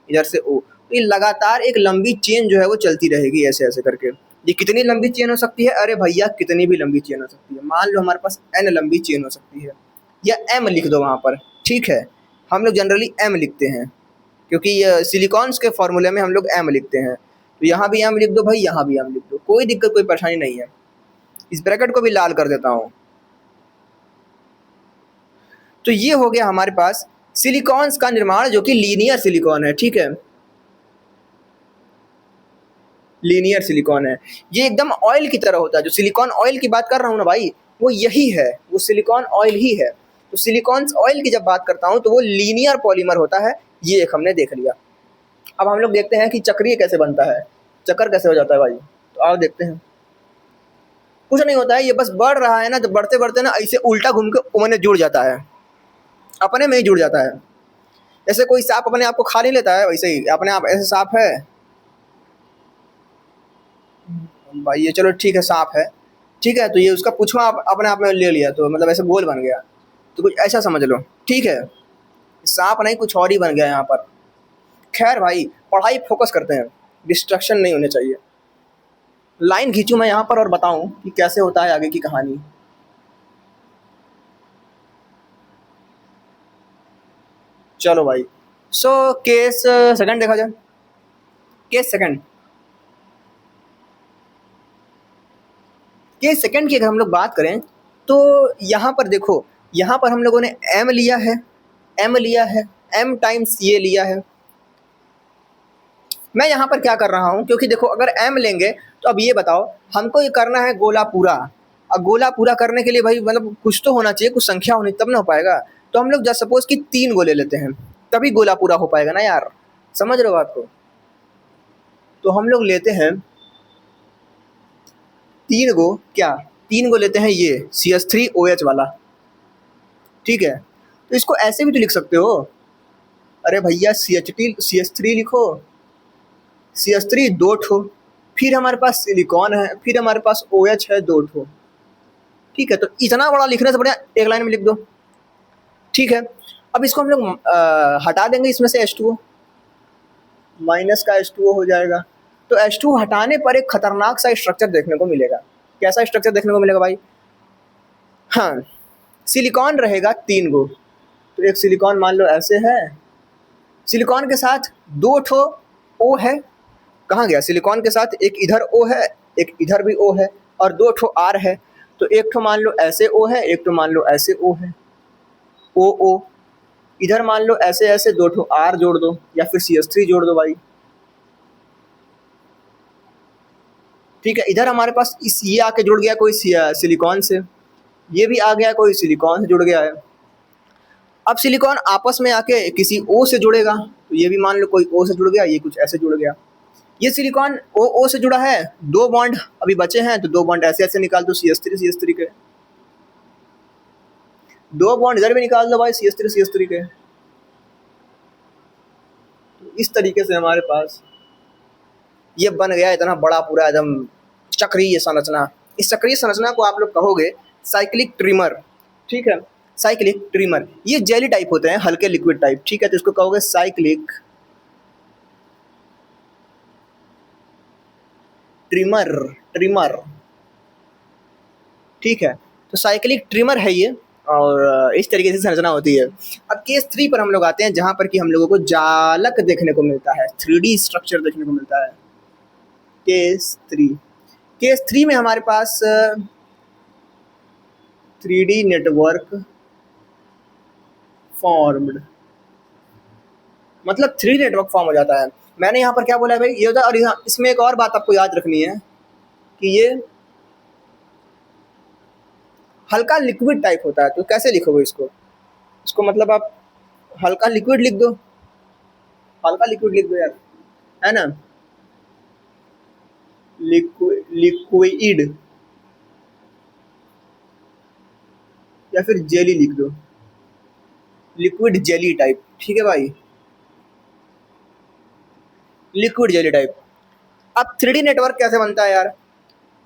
इधर से O। तो ये लगातार एक लंबी चेन जो है वो चलती रहेगी ऐसे ऐसे करके। ये कितनी लंबी चेन हो सकती है? अरे भैया कितनी भी लंबी चेन हो सकती है। मान लो हमारे पास n लंबी चेन हो सकती है, या m लिख दो वहाँ पर। ठीक है, हम लोग जनरली m लिखते हैं, क्योंकि ये सिलिकॉन्स के फॉर्मूले में हम लोग m लिखते हैं। तो यहाँ भी m लिख दो भाई, यहाँ भी m लिख दो, कोई दिक्कत कोई परेशानी नहीं है। इस ब्रैकेट को भी लाल कर देता हूँ। तो ये हो गया हमारे पास सिलिकॉन्स का निर्माण, जो कि लीनियर सिलिकॉन है। ठीक है, लीनियर सिलिकॉन है, ये एकदम ऑयल की तरह होता है। जो सिलिकॉन ऑयल की बात कर रहा हूँ ना भाई, वो यही है, वो सिलिकॉन ऑयल ही है। तो सिलिकॉन ऑयल की जब बात करता हूँ तो वो लीनियर पॉलीमर होता है। ये एक हमने देख लिया। अब हम लोग देखते हैं कि चक्रीय कैसे बनता है, चक्कर कैसे हो जाता है भाई। तो आओ देखते हैं। कुछ नहीं होता है, ये बस बढ़ रहा है ना, तो बढ़ते बढ़ते ना ऐसे उल्टा घूम के मैंने जुड़ जाता है, अपने में ही जुड़ जाता है। जैसे कोई सांप अपने आप को खा नहीं लेता है, वैसे ही अपने आप ऐसे सांप है भाई, ये चलो ठीक है सांप है। ठीक है, तो ये उसका पूछवा अपने आप में ले लिया, तो मतलब ऐसे गोल बन गया, तो कुछ ऐसा समझ लो। ठीक है, सांप नहीं कुछ और ही बन गया यहाँ पर। खैर भाई, पढ़ाई फोकस करते हैं, डिस्ट्रक्शन नहीं होने चाहिए। लाइन खींचूं मैं यहाँ पर और बताऊं कि कैसे होता है आगे की कहानी। चलो भाई, केस सेकंड देखा जाए। केस सेकंड की अगर हम लोग बात करें तो यहाँ पर देखो, यहाँ पर हम लोगों ने m लिया है, m टाइम्स ये लिया है। मैं यहाँ पर क्या कर रहा हूँ, क्योंकि देखो अगर m लेंगे तो अब ये बताओ, हमको ये करना है गोला पूरा। अब गोला पूरा करने के लिए भाई मतलब कुछ तो होना चाहिए, कुछ संख्या होनी तब ना हो पाएगा। तो हम लोग जस्ट सपोज कि 3 गोले लेते हैं, तभी गोला पूरा हो पाएगा ना यार, समझ रहे हो बात को। तो हम लोग लेते हैं 3 गो लेते हैं ये CH3OH वाला। ठीक है, तो इसको ऐसे भी तो लिख सकते हो। अरे भैया CH3 लिखो, CH3 2 ठो, फिर हमारे पास सिलिकॉन है, फिर हमारे पास OH है 2 ठो। ठीक है, तो इतना बड़ा लिखने से बढ़िया एक लाइन में लिख दो। ठीक है, अब इसको हम लोग हटा देंगे इसमें से H2O, माइनस का H2O हो जाएगा। तो H2O हटाने पर एक खतरनाक सा स्ट्रक्चर देखने को मिलेगा। कैसा स्ट्रक्चर देखने को मिलेगा भाई? हाँ, सिलिकॉन रहेगा 3 गो, तो एक सिलिकॉन मान लो ऐसे है, सिलिकॉन के साथ 2 ठो O है। कहाँ गया? सिलिकॉन के साथ एक इधर O है, एक इधर भी O है, और 2 ठो R है। तो एक ठो मान लो ऐसे O है, एक ठो मान लो ऐसे O है, O। इधर मान लो ऐसे ऐसे 2 ठो R जोड़ दो, या फिर CH3 जोड़ दो भाई। ठीक है, इधर हमारे पास ये आके जुड़ गया कोई सिलिकॉन से, ये भी आ गया कोई सिलिकॉन से जुड़ गया है। अब सिलिकॉन आपस में आके किसी O से जुड़ेगा, तो ये भी मान लो कोई O से जुड़ गया, ये कुछ ऐसे जुड़ गया। ये सिलिकॉन O से जुड़ा है, 2 बॉन्ड अभी बचे हैं, तो 2 बॉन्ड ऐसे ऐसे निकाल दो CH3 के, 2 बॉन्ड इधर भी निकाल दो भाई CH3 के। तो इस तरीके से हमारे पास ये बन गया इतना बड़ा पूरा एकदम चक्रीय संरचना। इस चक्रीय संरचना को आप लोग कहोगे साइक्लिक ट्रिमर। ठीक है, साइक्लिक ट्रिमर, ये जेली टाइप होते हैं, हल्के लिक्विड टाइप, ठीक है। तो इसको कहोगे साइक्लिक ट्रिमर, ट्रिमर, ठीक है। तो साइक्लिक ट्रिमर है ये, और इस तरीके से संरचना होती है। अब केस 3 पर हम लोग आते हैं, जहाँ पर कि हम लोगों को जालक देखने को मिलता है, 3D स्ट्रक्चर देखने को मिलता है। केस 3, केस 3 में हमारे पास 3D नेटवर्क फॉर्म्ड, मतलब 3D नेटवर्क फॉर्म हो जाता है। मैंने यहाँ पर क्या बोला है भाई, ये होता है। और इसमें एक और बात आपको याद रखनी है कि ये हल्का लिक्विड टाइप होता है। तो कैसे लिखोगे इसको, इसको मतलब आप हल्का लिक्विड लिख दो, हल्का लिक्विड लिख दो यार, है ना। लिक्विड या फिर जेली लिख दो, लिक्विड जेली टाइप, ठीक है भाई, लिक्विड जेली टाइप। अब 3D नेटवर्क कैसे बनता है यार,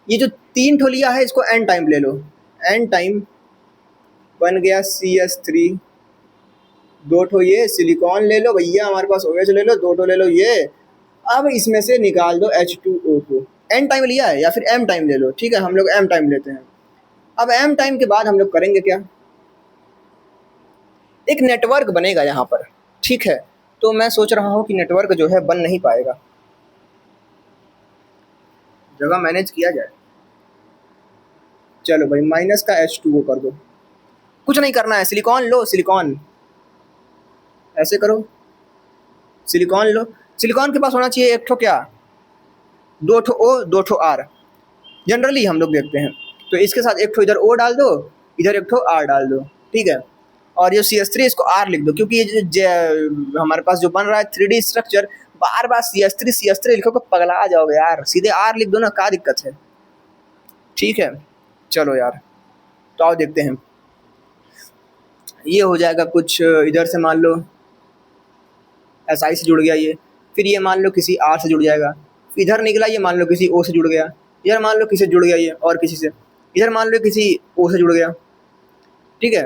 ये जो 3 ठो लिया है इसको n टाइम ले लो, n टाइम बन गया CS3, 2 ठो ये सिलिकॉन ले लो भैया, हमारे पास OH ले लो, 2 ठो ले लो ये। अब इसमें से निकाल दो H2O को, n टाइम लिया है, या फिर m टाइम ले लो, ठीक है, हम लोग m टाइम लेते हैं। अब m टाइम के बाद हम लोग करेंगे क्या, एक नेटवर्क बनेगा यहाँ पर, ठीक है। तो मैं सोच रहा हूँ कि नेटवर्क जो है बन नहीं पाएगा, जगह मैनेज किया जाए। चलो भाई माइनस का H2O कर दो, कुछ नहीं करना है, सिलिकॉन लो, सिलिकॉन ऐसे करो, सिलिकॉन लो। सिलिकॉन के पास होना चाहिए एक ठो क्या, 2 ठो O 2 ठो R, जनरली हम लोग देखते हैं। तो इसके साथ एक ठो इधर O डाल दो, इधर एक ठो R डाल दो, ठीक है। और ये CS3 इसको R लिख दो, क्योंकि ये जो हमारे पास जो बन रहा है 3D स्ट्रक्चर, बार बार CS3 लिखो तो पगला आ जाओगे यार, सीधे R लिख दो ना, क्या दिक्कत है, ठीक है। चलो यार, तो आओ देखते हैं। ये हो जाएगा कुछ इधर से, मान लो SI से जुड़ गया ये, फिर ये मान लो किसी R से जुड़ जाएगा, इधर निकला ये मान लो किसी O से जुड़ गया, इधर मान लो किसी से जुड़ गया ये और किसी से, इधर मान लो किसी O से जुड़ गया, ठीक है।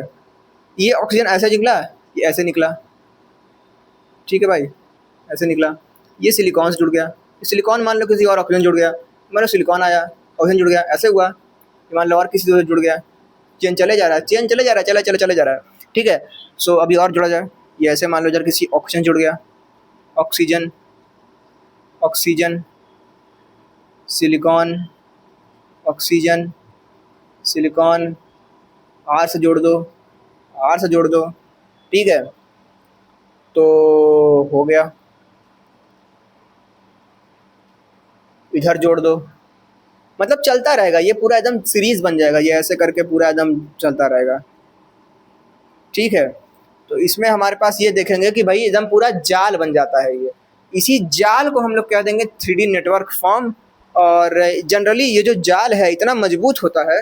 ये ऑक्सीजन ऐसे निकला, ये ऐसे निकला, ठीक है भाई, ऐसे निकला। ये सिलिकॉन से जुड़ गया, सिलिकॉन मान लो किसी और ऑक्सीजन जुड़ गया, मान लो सिलिकॉन आया, ऑक्सीजन जुड़ गया, ऐसे हुआ। मान लो और किसी से जुड़ गया, चेन चले जा रहा है, चेन चले जा रहा है, चले जा रहा है, ठीक है। सो अभी और जुड़ा जाए, ये ऐसे मान लो इधर किसी ऑक्सीजन जुड़ गया, oxygen, oxygen, silicon, oxygen, silicon, R से जोड़ दो, R से जोड़ दो, ठीक है। तो हो गया, इधर जोड़ दो, मतलब चलता रहेगा ये पूरा, एकदम सीरीज बन जाएगा ये, ऐसे करके पूरा एकदम चलता रहेगा, ठीक है। तो इसमें हमारे पास ये देखेंगे कि भाई एकदम पूरा जाल बन जाता है ये, इसी जाल को हम लोग कह देंगे 3D नेटवर्क फॉर्म। और जनरली ये जो जाल है इतना मजबूत होता है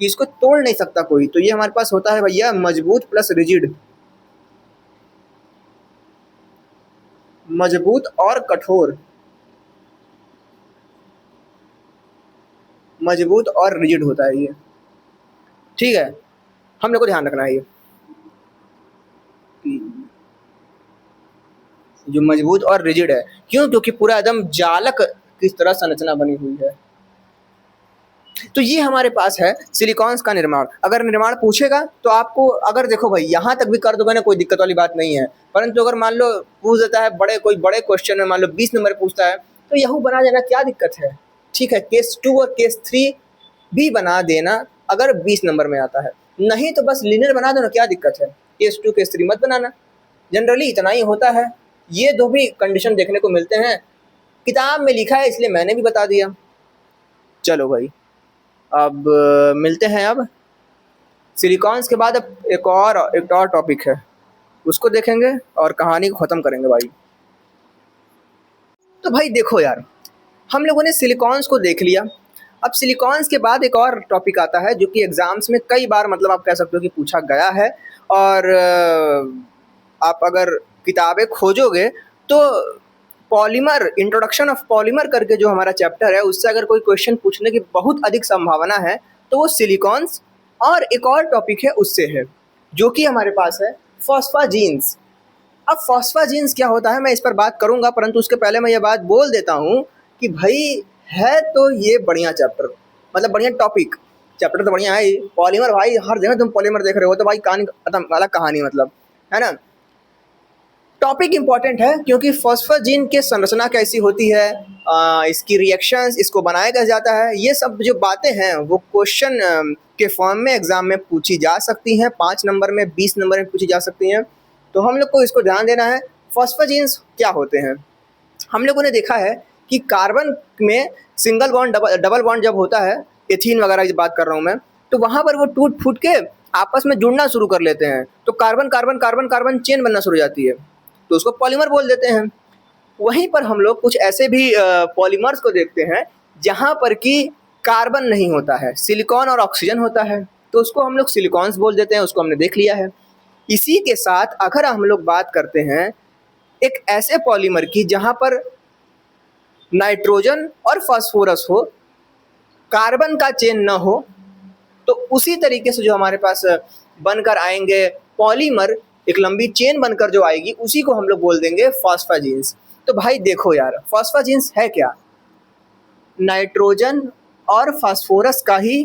कि इसको तोड़ नहीं सकता कोई। तो ये हमारे पास होता है भैया मजबूत प्लस रिजिड, मजबूत और कठोर, मजबूत और रिजिड होता है ये, ठीक है। हम लोग को ध्यान रखना है ये जो मजबूत और रिजिड है, क्यों, क्योंकि पूरा एकदम जालक किस तरह संरचना बनी हुई है। तो ये हमारे पास है सिलिकॉन्स का निर्माण। अगर निर्माण पूछेगा तो आपको, अगर देखो भाई यहाँ तक भी कर दोगे ना, कोई दिक्कत वाली बात नहीं है। परंतु अगर मान लो पूछ देता है कोई बड़े क्वेश्चन में, मान लो 20 नंबर पूछता है, तो यहू बना देना, क्या दिक्कत है, ठीक है। केस 2 और केस 3 भी बना देना अगर 20 नंबर में आता है, नहीं तो बस लिनियर बना दो ना, क्या दिक्कत है। केस 2 केस 3 मत बनाना, जनरली इतना ही होता है। ये दो भी कंडीशन देखने को मिलते हैं, किताब में लिखा है इसलिए मैंने भी बता दिया। चलो भाई, अब मिलते हैं। अब सिलिकॉन्स के बाद अब एक और टॉपिक है, उसको देखेंगे और कहानी को ख़त्म करेंगे भाई। तो भाई देखो यार, हम लोगों ने सिलिकॉन्स को देख लिया। अब सिलिकॉन्स के बाद एक और टॉपिक आता है जो कि एग्ज़ाम्स में कई बार, मतलब आप कह सकते हो कि पूछा गया है। और आप अगर किताबें खोजोगे तो पॉलीमर, इंट्रोडक्शन ऑफ पॉलीमर करके जो हमारा चैप्टर है, उससे अगर कोई क्वेश्चन पूछने की बहुत अधिक संभावना है तो वो सिलिकॉन्स और एक और टॉपिक है उससे है, जो कि हमारे पास है फॉस्फाजीन्स। अब फॉस्फाजीन्स क्या होता है मैं इस पर बात करूंगा, परंतु उसके पहले मैं ये बात बोल देता हूँ कि भाई है तो ये बढ़िया चैप्टर, मतलब बढ़िया टॉपिक। चैप्टर तो बढ़िया है, पॉलीमर भाई हर जगह तुम पॉलीमर देख रहे हो तो भाई कहानी खत्म, अलग कहानी मतलब, है ना। टॉपिक इंपॉर्टेंट है क्योंकि फॉस्फाजीन के संरचना कैसी होती है, इसकी रिएक्शंस, इसको बनाया कैसे जाता है, ये सब जो बातें हैं वो क्वेश्चन के फॉर्म में एग्जाम में पूछी जा सकती हैं। 5 नंबर में, 20 नंबर में पूछी जा सकती हैं। तो हम लोग को इसको ध्यान देना है। फॉस्फाजीन्स क्या होते हैं? हम लोगों ने देखा है कि कार्बन में सिंगल बॉन्ड डबल बॉन्ड जब होता है, एथीन वगैरह की बात कर रहा हूँ मैं, तो वहाँ पर वो टूट फूट के आपस में जुड़ना शुरू कर लेते हैं, तो carbon carbon carbon carbon chain बनना शुरू हो जाती है, तो उसको पॉलीमर बोल देते हैं। वहीं पर हम लोग कुछ ऐसे भी पॉलीमर्स को देखते हैं जहाँ पर कि कार्बन नहीं होता है, सिलिकॉन और ऑक्सीजन होता है, तो उसको हम लोग सिलिकॉन्स बोल देते हैं। उसको हमने देख लिया है। इसी के साथ अगर हम लोग बात करते हैं एक ऐसे पॉलीमर की जहाँ पर नाइट्रोजन और फास्फोरस हो, कार्बन का चेन न हो, तो उसी तरीके से जो हमारे पास बनकर आएंगे पॉलीमर, एक लंबी चेन बनकर जो आएगी, उसी को हम लोग बोल देंगे फॉस्फाजीन्स। तो भाई देखो यार, फॉस्फाजीन्स है क्या? नाइट्रोजन और फास्फोरस का ही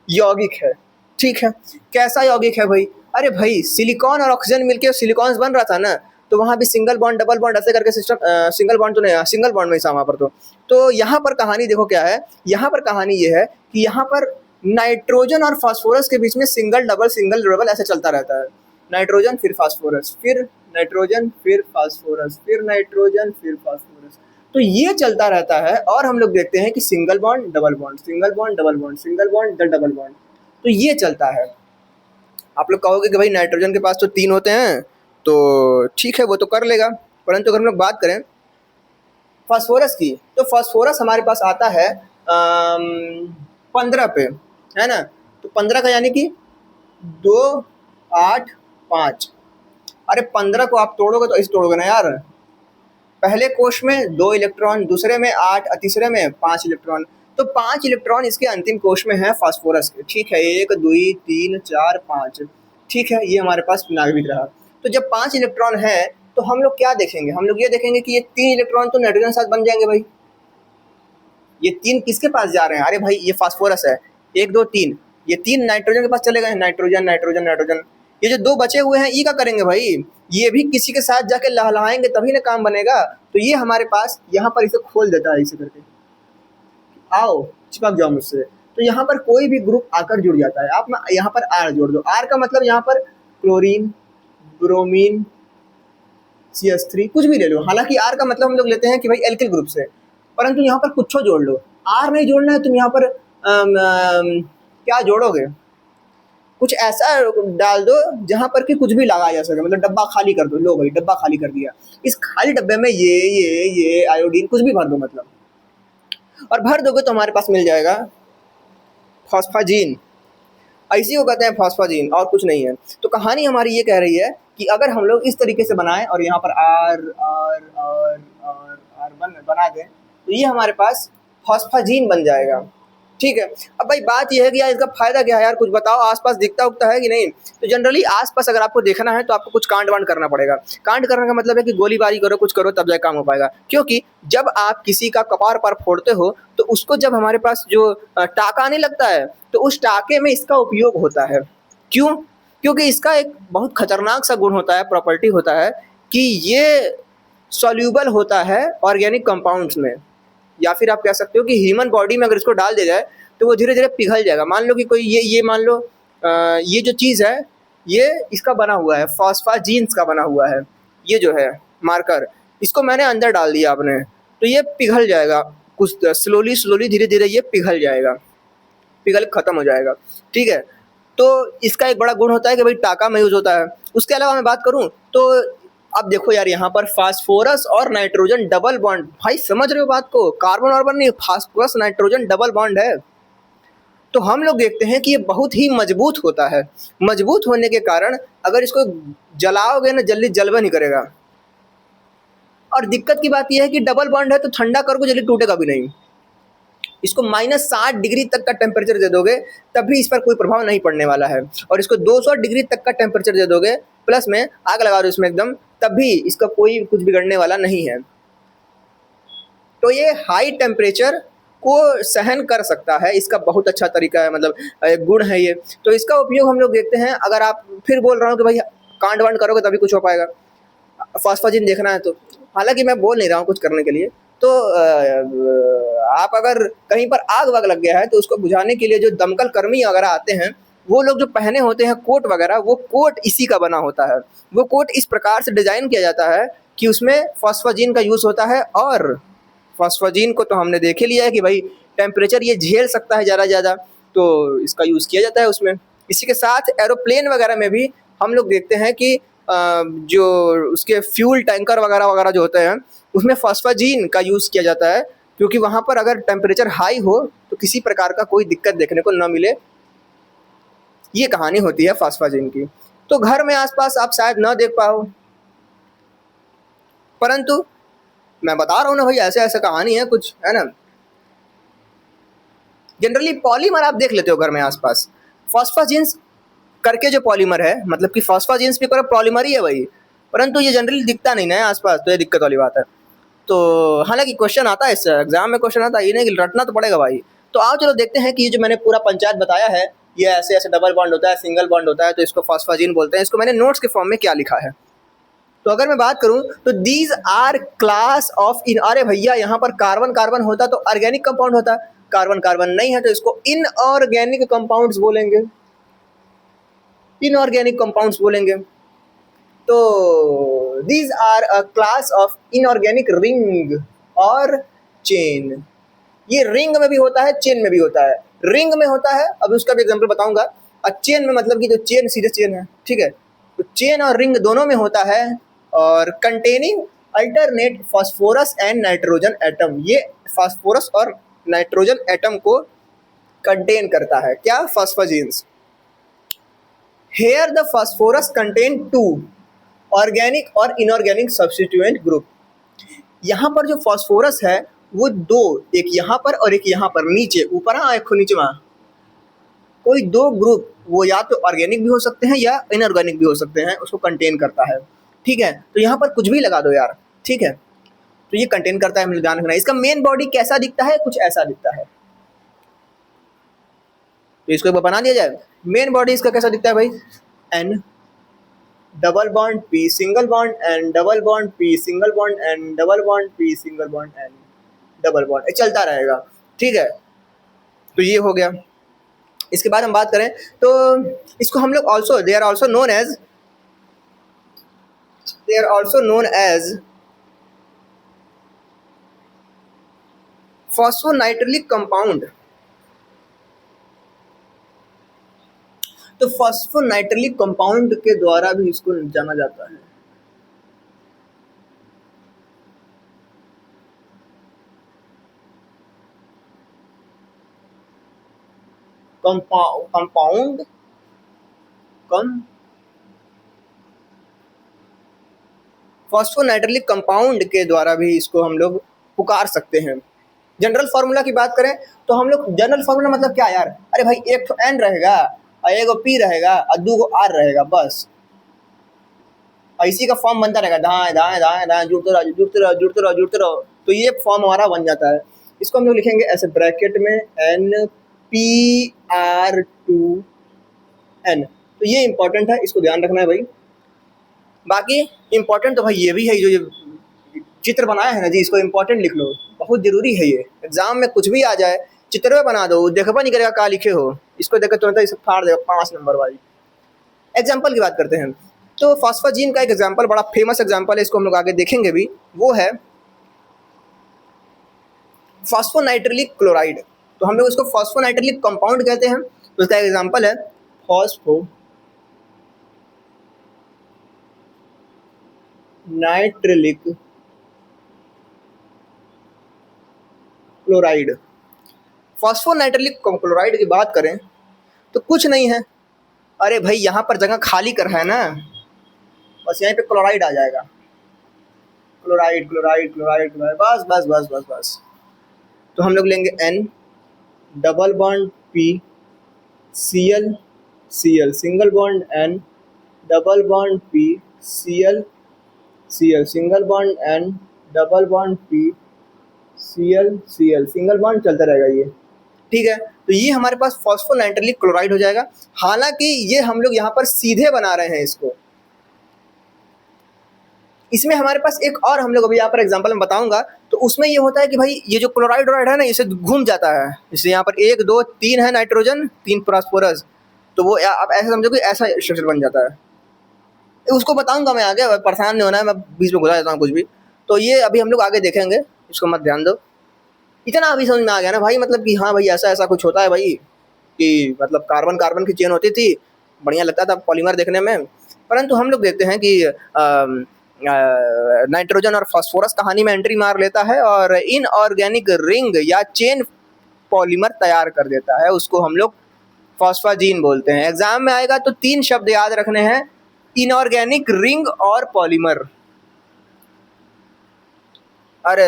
यौगिक है। ठीक है, कैसा यौगिक है भाई? अरे भाई सिलिकॉन और ऑक्सीजन मिलके सिलिकॉन्स बन रहा था ना, तो वहाँ भी सिंगल बॉन्ड डबल बॉन्ड ऐसे करके सिस्टम, सिंगल बॉन्ड तो नहीं, सिंगल बॉन्ड में ही था वहाँ पर। तो यहाँ पर कहानी देखो क्या है। यहाँ पर कहानी ये है कि यहाँ पर नाइट्रोजन और फास्फोरस के बीच में सिंगल डबल ऐसे चलता रहता है। नाइट्रोजन फिर फास्फोरस, फिर नाइट्रोजन फिर फास्फोरस, फिर नाइट्रोजन फिर फास्फोरस, तो ये चलता रहता है। और हम लोग देखते हैं कि single bond double bond, single bond double bond, single bond double bond, तो ये चलता है। आप लोग कहोगे कि भाई नाइट्रोजन के पास तो 3 होते हैं, तो ठीक है वो तो कर लेगा, परंतु अगर हम लोग बात करें फास्फोरस की, तो फास्फोरस हमारे पास आता है 15 पे, है ना। तो 15 का यानी कि 2 8 5। अरे 15 को आप तोड़ोगे तो ऐसे तोड़ोगे ना यार, पहले कोश में 2 इलेक्ट्रॉन, दूसरे में 8 और तीसरे में 5 इलेक्ट्रॉन, तो 5 इलेक्ट्रॉन इसके अंतिम कोश में है फास्फोरस के। ठीक है, 1 2 3 4 5, ठीक है, ये हमारे पास नाभिक रहा। तो जब 5 इलेक्ट्रॉन है तो हम लोग क्या देखेंगे? हम लोग ये देखेंगे कि ये 3 इलेक्ट्रॉन तो नाइट्रोजन के साथ बन जाएंगे भाई। ये 3 किसके पास जा रहे हैं? अरे भाई ये फास्फोरस है, 1 2 3, ये 3 नाइट्रोजन के पास चले गए, नाइट्रोजन नाइट्रोजन नाइट्रोजन। ये जो 2 बचे हुए हैं ये क्या करेंगे भाई? ये भी किसी के साथ जाके लहलहाएंगे तभी ना काम बनेगा। तो ये हमारे पास यहाँ पर इसे खोल देता है इसे करके, आओ चिपक जाओ मुझसे। तो यहाँ पर कोई भी ग्रुप आकर जुड़ जाता है। आप यहाँ पर आर जोड़ दो, आर का मतलब यहाँ पर क्लोरीन, ब्रोमीन, CH3 कुछ भी ले लो। हालांकि आर का मतलब हम लोग लेते हैं कि भाई एल्किल ग्रुप से, परंतु यहाँ पर कुछ जोड़ लो। आर नहीं जोड़ना है, तुम यहाँ पर क्या जोड़ोगे? कुछ ऐसा डाल दो जहाँ पर कि कुछ भी लगाया जा सके, मतलब डब्बा खाली कर दो। लो भाई डब्बा खाली कर दिया, इस खाली डब्बे में ये आयोडीन कुछ भी भर दो मतलब, और भर दोगे तो हमारे पास मिल जाएगा फॉस्फाजीन। इसी को कहते हैं फॉस्फाजीन, और कुछ नहीं है। तो कहानी हमारी ये कह रही है कि अगर हम लोग इस तरीके से बनाएं और यहाँ पर R R R R R बना दें, तो ये हमारे पास फॉस्फाजीन बन जाएगा। ठीक है, अब भाई बात यह है कि यार इसका फायदा क्या है यार, कुछ बताओ। आसपास दिखता उगता है कि नहीं? तो जनरली आसपास अगर आपको देखना है तो आपको कुछ कांड वांड करना पड़ेगा। कांड करने का मतलब है कि गोलीबारी करो, कुछ करो, तब जाके काम हो पाएगा। क्योंकि जब आप किसी का कपार पर फोड़ते हो तो उसको जब हमारे पास जो टाका आने लगता है, तो उस टाके में इसका उपयोग होता है। क्यों? क्योंकि इसका एक बहुत खतरनाक सा गुण होता है, प्रॉपर्टी होता है कि ये सॉल्यूबल होता है ऑर्गेनिक कंपाउंड्स में, या फिर आप कह सकते हो कि ह्यूमन बॉडी में अगर इसको डाल दिया जाए तो वो धीरे धीरे पिघल जाएगा। मान लो कि कोई ये मान लो ये जो चीज़ है ये इसका बना हुआ है, फॉस्फाजीन्स का बना हुआ है, ये जो है मार्कर, इसको मैंने अंदर डाल दिया आपने, तो ये पिघल जाएगा कुछ स्लोली स्लोली, धीरे धीरे ये पिघल जाएगा, पिघल खत्म हो जाएगा। ठीक है, तो इसका एक बड़ा गुण होता है कि भाई टाका में यूज होता है। उसके अलावा मैं बात करूँ तो अब देखो यार, यहाँ पर फास्फोरस और नाइट्रोजन डबल बॉन्ड, भाई समझ रहे हो बात को? कार्बन ऑर्बन नहीं, फास्फोरस नाइट्रोजन डबल बॉन्ड है। तो हम लोग देखते हैं कि ये बहुत ही मजबूत होता है। मजबूत होने के कारण अगर इसको जलाओगे ना, जल्दी जलवा नहीं करेगा। और दिक्कत की बात यह है कि डबल बॉन्ड है तो ठंडा करोगे जल्दी टूटेगा भी नहीं। इसको -60 डिग्री तक का टेम्परेचर दे दोगे तब भी इस पर कोई प्रभाव नहीं पड़ने वाला है, और इसको 200 डिग्री तक का टेम्परेचर दे दोगे प्लस में आग लगा दो इसमें एकदम, तब भी इसका कोई कुछ बिगड़ने वाला नहीं है। तो ये हाई टेम्परेचर को सहन कर सकता है, इसका बहुत अच्छा तरीका है, मतलब एक गुण है ये। तो इसका उपयोग हम लोग देखते हैं। अगर आप फिर बोल रहा हूँ कि भाई कांड वांड करोगे तभी कुछ हो पाएगा, फॉस्फोजिन देखना है तो, हालांकि मैं बोल नहीं रहा हूँ कुछ करने के लिए। तो आप अगर कहीं पर आग वाग लग गया है तो उसको बुझाने के लिए जो दमकल कर्मी वगैरह आते हैं, वो लोग जो पहने होते हैं कोट वगैरह, वो कोट इसी का बना होता है। वो कोट इस प्रकार से डिज़ाइन किया जाता है कि उसमें फॉस्फोजिन का यूज़ होता है, और फॉस्फोजिन को तो हमने देख ही लिया है कि भाई टेम्परेचर ये झेल सकता है ज़्यादा, तो इसका यूज़ किया जाता है उसमें। इसी के साथ एरोप्लेन वगैरह में भी हम लोग देखते हैं कि जो उसके फ्यूल टैंकर वगैरह वगैरह जो होते हैं उसमें फॉस्फोजिन का यूज़ किया जाता है, क्योंकि वहाँ पर अगर टेम्परेचर हाई हो तो किसी प्रकार का कोई दिक्कत देखने को न मिले। ये कहानी होती है फॉस्फोजिन की। तो घर में आसपास आप शायद न देख पाओ, परंतु मैं बता रहा हूँ ना भाई, ऐसे ऐसे कहानी है कुछ, है ना। जनरली पॉलीमर आप देख लेते हो घर में आसपास, फॉस्फोजिन्स करके जो पॉलीमर है, मतलब कि फॉस्फोजिन्स भी पॉलीमर ही है भाई, परंतु ये जनरली दिखता नहीं ना है आसपास, तो ये दिक्कत वाली बात है। तो हालांकि क्वेश्चन आता है, इससे एग्जाम में क्वेश्चन आता है, ये नहीं कि रटना तो पड़ेगा भाई। तो आओ चलो देखते हैं कि ये जो मैंने पूरा पंचायत बताया है, ये ऐसे ऐसे डबल बॉन्ड होता है, सिंगल बॉन्ड होता है, तो इसको फॉस्फोजिन बोलते हैं। इसको मैंने नोट्स के फॉर्म में क्या लिखा है, तो अगर मैं बात करूं तो these are class of in, अरे भैया यहाँ पर कार्बन कार्बन होता तो ऑर्गेनिक कंपाउंड होता, कार्बन कार्बन नहीं है तो इसको इनऑर्गेनिक कंपाउंड्स बोलेंगे, इनऑर्गेनिक कंपाउंड्स बोलेंगे। तो these are a class of inorganic ring और चेन। ये रिंग में भी होता है, चेन में भी होता है। रिंग में होता है, अब उसका भी एग्जांपल बताऊंगा, और चेन में मतलब कि जो चेन सीधे चेन है, ठीक है। तो चेन और रिंग दोनों में होता है, और containing alternate phosphorus and nitrogen atom. ये फास्फोरस और नाइट्रोजन एटम को कंटेन करता है, क्या, phosphazenes. Here the phosphorus contain 2 organic और इनऑर्गेनिक सब्स्टिट्यूएंट ग्रुप। यहाँ पर जो फास्फोरस है वो दो, एक यहाँ पर और एक यहाँ पर नीचे, ऊपर हाँ एक नीचे वहाँ, कोई दो ग्रुप, वो या तो ऑर्गेनिक भी हो सकते हैं या इनऑर्गेनिक भी हो सकते हैं, उसको कंटेन करता है, ठीक है। तो यहाँ पर कुछ भी लगा दो यार, ठीक है। तो ये कंटेन करता है, ध्यान रखना। इसका मेन बॉडी कैसा दिखता है, कुछ ऐसा दिखता है, तो इसको एक बार बना दिया जाए। मेन बॉडी इसका कैसा दिखता है भाई, N double bond P single bond N double bond P single bond N double bond P single bond N double bond, चलता रहेगा, ठीक है। तो ये हो गया। इसके बाद हम बात करें तो इसको हम लोग also they are also known as phosphonitrilic compound. तो फॉस्फोनाइट्रिलिक कंपाउंड के द्वारा भी इसको जाना जाता है। कंपाउंड फॉस्फोनाइट्रिलिक कंपाउंड के द्वारा भी इसको हम लोग पुकार सकते हैं। जनरल फार्मूला की बात करें तो हम लोग जनरल फार्मूला मतलब क्या यार, अरे भाई एक तो एन रहेगा और एक पी रहेगा और दो आर रहेगा, बस इसी का फॉर्म बनता रहेगा, दाएं दाएं दाएं दाएं जुड़ते रहो जुड़ते रहो जुड़ते रहो जुड़ते रहो, तो ये फॉर्म हमारा बन जाता है। इसको हम लोग लिखेंगे ऐसे ब्रैकेट में NPR2N। तो ये इंपॉर्टेंट है, इसको ध्यान रखना है भाई। बाकी इंपॉर्टेंट तो भाई ये भी है, जो ये चित्र बनाया है ना जी, इसको इंपॉर्टेंट लिख लो, बहुत जरूरी है ये। एग्जाम में कुछ भी आ जाए चित्र में बना दो, देखबा नहीं करेगा क्या लिखे हो, इसको देखकर तुरंत इसे फाड़ देगा 5 नंबर वाली। एग्जाम्पल की बात करते हैं तो फॉस्फोजिन का एक एग्जाम्पल, बड़ा फेमस एग्जाम्पल है, इसको हम लोग आगे देखेंगे भी, वो है फॉस्फोनाइट्रिलिक क्लोराइड। तो हम लोग इसको फॉस्फोनाइट्रिलिक कंपाउंड कहते हैं। तो इसका एग्जाम्पल है फॉस्फोनाइट्रिलिक क्लोराइड। फॉस्फोनाइट्रिलिक क्लोराइड की बात करें तो कुछ नहीं है, अरे भाई यहाँ पर जगह खाली कर है ना, बस यहीं पे क्लोराइड आ जाएगा, क्लोराइड क्लोराइड क्लोराइड क्लोराइड, बस बस बस बस बस। तो हम लोग लेंगे N double bond P, Cl Cl, single bond N, double bond P, Cl Cl, single bond N, double bond P, Cl Cl, single bond चलता रहेगा ये, ठीक है। तो ये हमारे पास फॉस्फोनाइट्रिलिक क्लोराइड हो जाएगा। हालांकि ये हम लोग यहाँ पर सीधे बना रहे हैं इसको, इसमें हमारे पास एक और हम लोग अभी यहाँ पर एग्जांपल में बताऊंगा, तो उसमें ये होता है कि भाई ये जो क्लोराइड है ना, इसे घूम जाता है, जैसे यहाँ पर 1 2 3 है नाइट्रोजन, 3 फास्फोरस, तो वो आप ऐसे समझो कि ऐसा स्ट्रक्चर बन जाता है। उसको बताऊंगा मैं आगे, परेशान नहीं होना है, मैं बीच में घुसा देता हूँ कुछ भी। तो ये अभी हम लोग आगे देखेंगे, इसको मत ध्यान दो। इतना अभी समझ में आ गया ना भाई, मतलब कि हाँ भाई ऐसा ऐसा कुछ होता है भाई, कि मतलब कार्बन कार्बन की चेन होती थी, बढ़िया लगता था पॉलीमर देखने में। परंतु हम लोग देखते हैं कि नाइट्रोजन और फास्फोरस कहानी में एंट्री मार लेता है और इनऑर्गेनिक रिंग या चेन पॉलीमर तैयार कर देता है, उसको हम लोग फॉस्फाजीन बोलते हैं। एग्जाम में आएगा तो 3 शब्द याद रखने हैं, इनऑर्गेनिक रिंग और पॉलीमर। अरे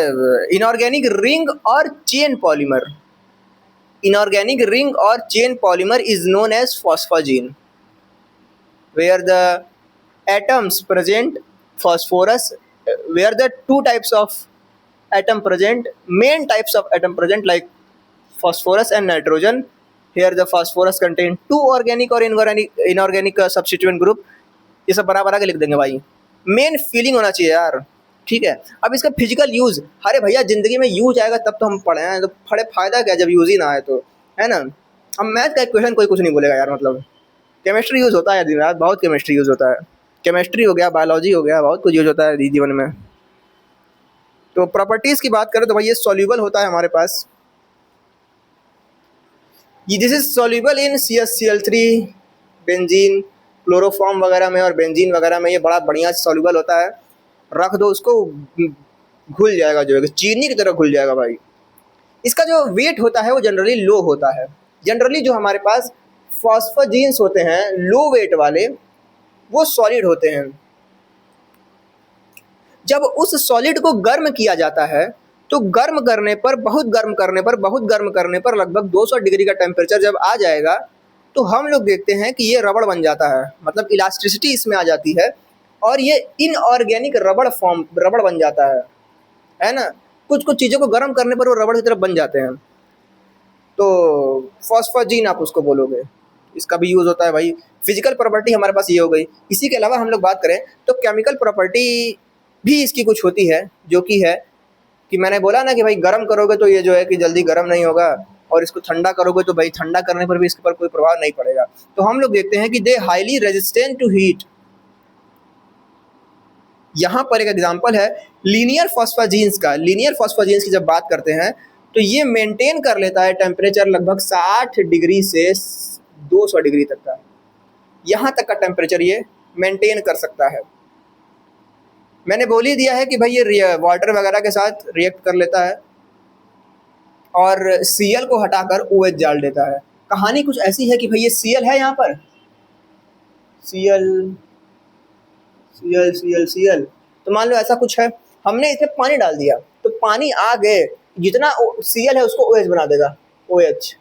इनऑर्गेनिक रिंग और चेन पॉलीमर, इनऑर्गेनिक रिंग और chain polymer is known as phosphazene, where the atoms present phosphorus, where the 2 types of atom present, main types of atom present like phosphorus and nitrogen. Here the phosphorus contain 2 organic और inorganic substituent group। ये सब बराबर आगे लिख देंगे भाई, main feeling होना चाहिए यार, ठीक है। अब इसका फिजिकल यूज, अरे भैया जिंदगी में यूज आएगा तब तो हम पढ़े हैं, तो पढ़े फायदा क्या जब यूज ही ना आए तो, है ना। अब मैथ का इक्वेशन कोई कुछ नहीं बोलेगा यार, मतलब केमिस्ट्री यूज होता है दिन रात, बहुत केमिस्ट्री यूज होता है, केमिस्ट्री हो गया, बायोलॉजी हो गया, बहुत कुछ यूज होता है जीवन में। तो प्रॉपर्टीज की बात करें तो भाई ये सॉल्यूबल होता है हमारे पास, ये this is soluble in CaCl3, benzene, chloroform वगैरह में और बेंजीन वगैरह में ये बड़ा बढ़िया सॉल्यूबल होता है। रख दो उसको, घुल जाएगा, जो है चीनी की तरह घुल जाएगा भाई। इसका जो वेट होता है वो जनरली लो होता है। जनरली जो हमारे पास फॉस्फोजीन्स होते हैं लो वेट वाले, वो सॉलिड होते हैं। जब उस सॉलिड को गर्म किया जाता है तो गर्म करने पर, बहुत गर्म करने पर लगभग 200 डिग्री का टेम्परेचर जब आ जाएगा तो हम लोग देखते हैं कि ये रबड़ बन जाता है, मतलब इलास्टिसिटी इसमें आ जाती है और ये इनऑर्गेनिक रबड़ बन जाता है ना। कुछ कुछ चीज़ों को गर्म करने पर वो रबड़ की तरफ बन जाते हैं, तो फॉस्फोजीन आप उसको बोलोगे। इसका भी यूज़ होता है भाई। फिजिकल प्रॉपर्टी हमारे पास ये हो गई। इसी के अलावा हम लोग बात करें तो केमिकल प्रॉपर्टी भी इसकी कुछ होती है, जो कि है कि मैंने बोला ना कि भाई गर्म करोगे तो ये जो है कि जल्दी गर्म नहीं होगा, और इसको ठंडा करोगे तो भाई ठंडा करने पर भी इसके पर कोई प्रभाव नहीं पड़ेगा। तो हम लोग देखते हैं कि they highly resistant to heat. यहाँ पर एक एग्जांपल है लीनियर फॉस्फोजीन्स का। लीनियर फॉस्फोजीन्स की जब बात करते हैं तो ये मेंटेन कर लेता है टेम्परेचर लगभग 60 डिग्री से 200 डिग्री तक का, यहाँ तक का टेम्परेचर ये मेंटेन कर सकता है। मैंने बोल ही दिया है कि भाई ये वाटर वगैरह के साथ रिएक्ट कर लेता है और Cl को हटाकर OH डाल देता है। कहानी कुछ ऐसी है कि भाई ये Cl है यहाँ पर, Cl, तो मान लो ऐसा कुछ है, हमने इसमें पानी डाल दिया तो पानी आगे जितना Cl है उसको OH बना देगा, OH।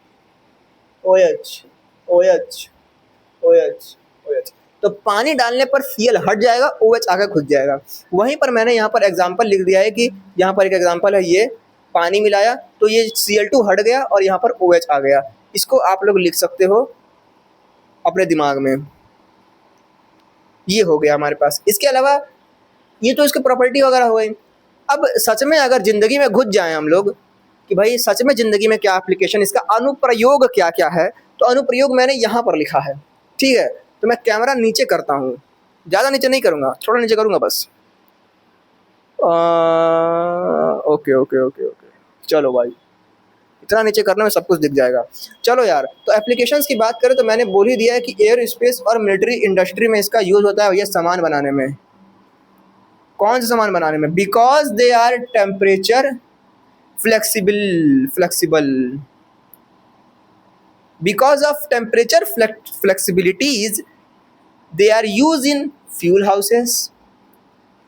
तो पानी डालने पर Cl हट जाएगा, OH आगे घुस जाएगा। वहीं पर मैंने यहाँ पर एग्जांपल लिख दिया है कि यहाँ पर एक एग्जांपल है, ये पानी मिलाया तो ये Cl2 हट गया और यहाँ पर OH आ गया। इसको आप लोग लिख सकते हो अपने दिमाग में। ये हो गया हमारे पास। इसके अलावा ये तो इसकी प्रॉपर्टी वगैरह हो गई। अब सच में अगर ज़िंदगी में घुस जाएं हम लोग कि भाई सच में ज़िंदगी में क्या एप्लीकेशन, इसका अनुप्रयोग क्या क्या है, तो अनुप्रयोग मैंने यहाँ पर लिखा है, ठीक है। तो मैं कैमरा नीचे करता हूँ, ज़्यादा नीचे नहीं करूँगा, थोड़ा नीचे करूँगा बस। ओके, चलो भाई, इतना नीचे करने में सब कुछ दिख जाएगा। चलो यार, तो एप्लीकेशंस की बात करें तो मैंने बोल ही दिया है कि एयर स्पेस और मिलिट्री इंडस्ट्री में इसका यूज़ होता है भैया सामान बनाने में। कौन सा सामान बनाने में? Because they are temperature flexible. Because of temperature flexibilities they are use in fuel houses.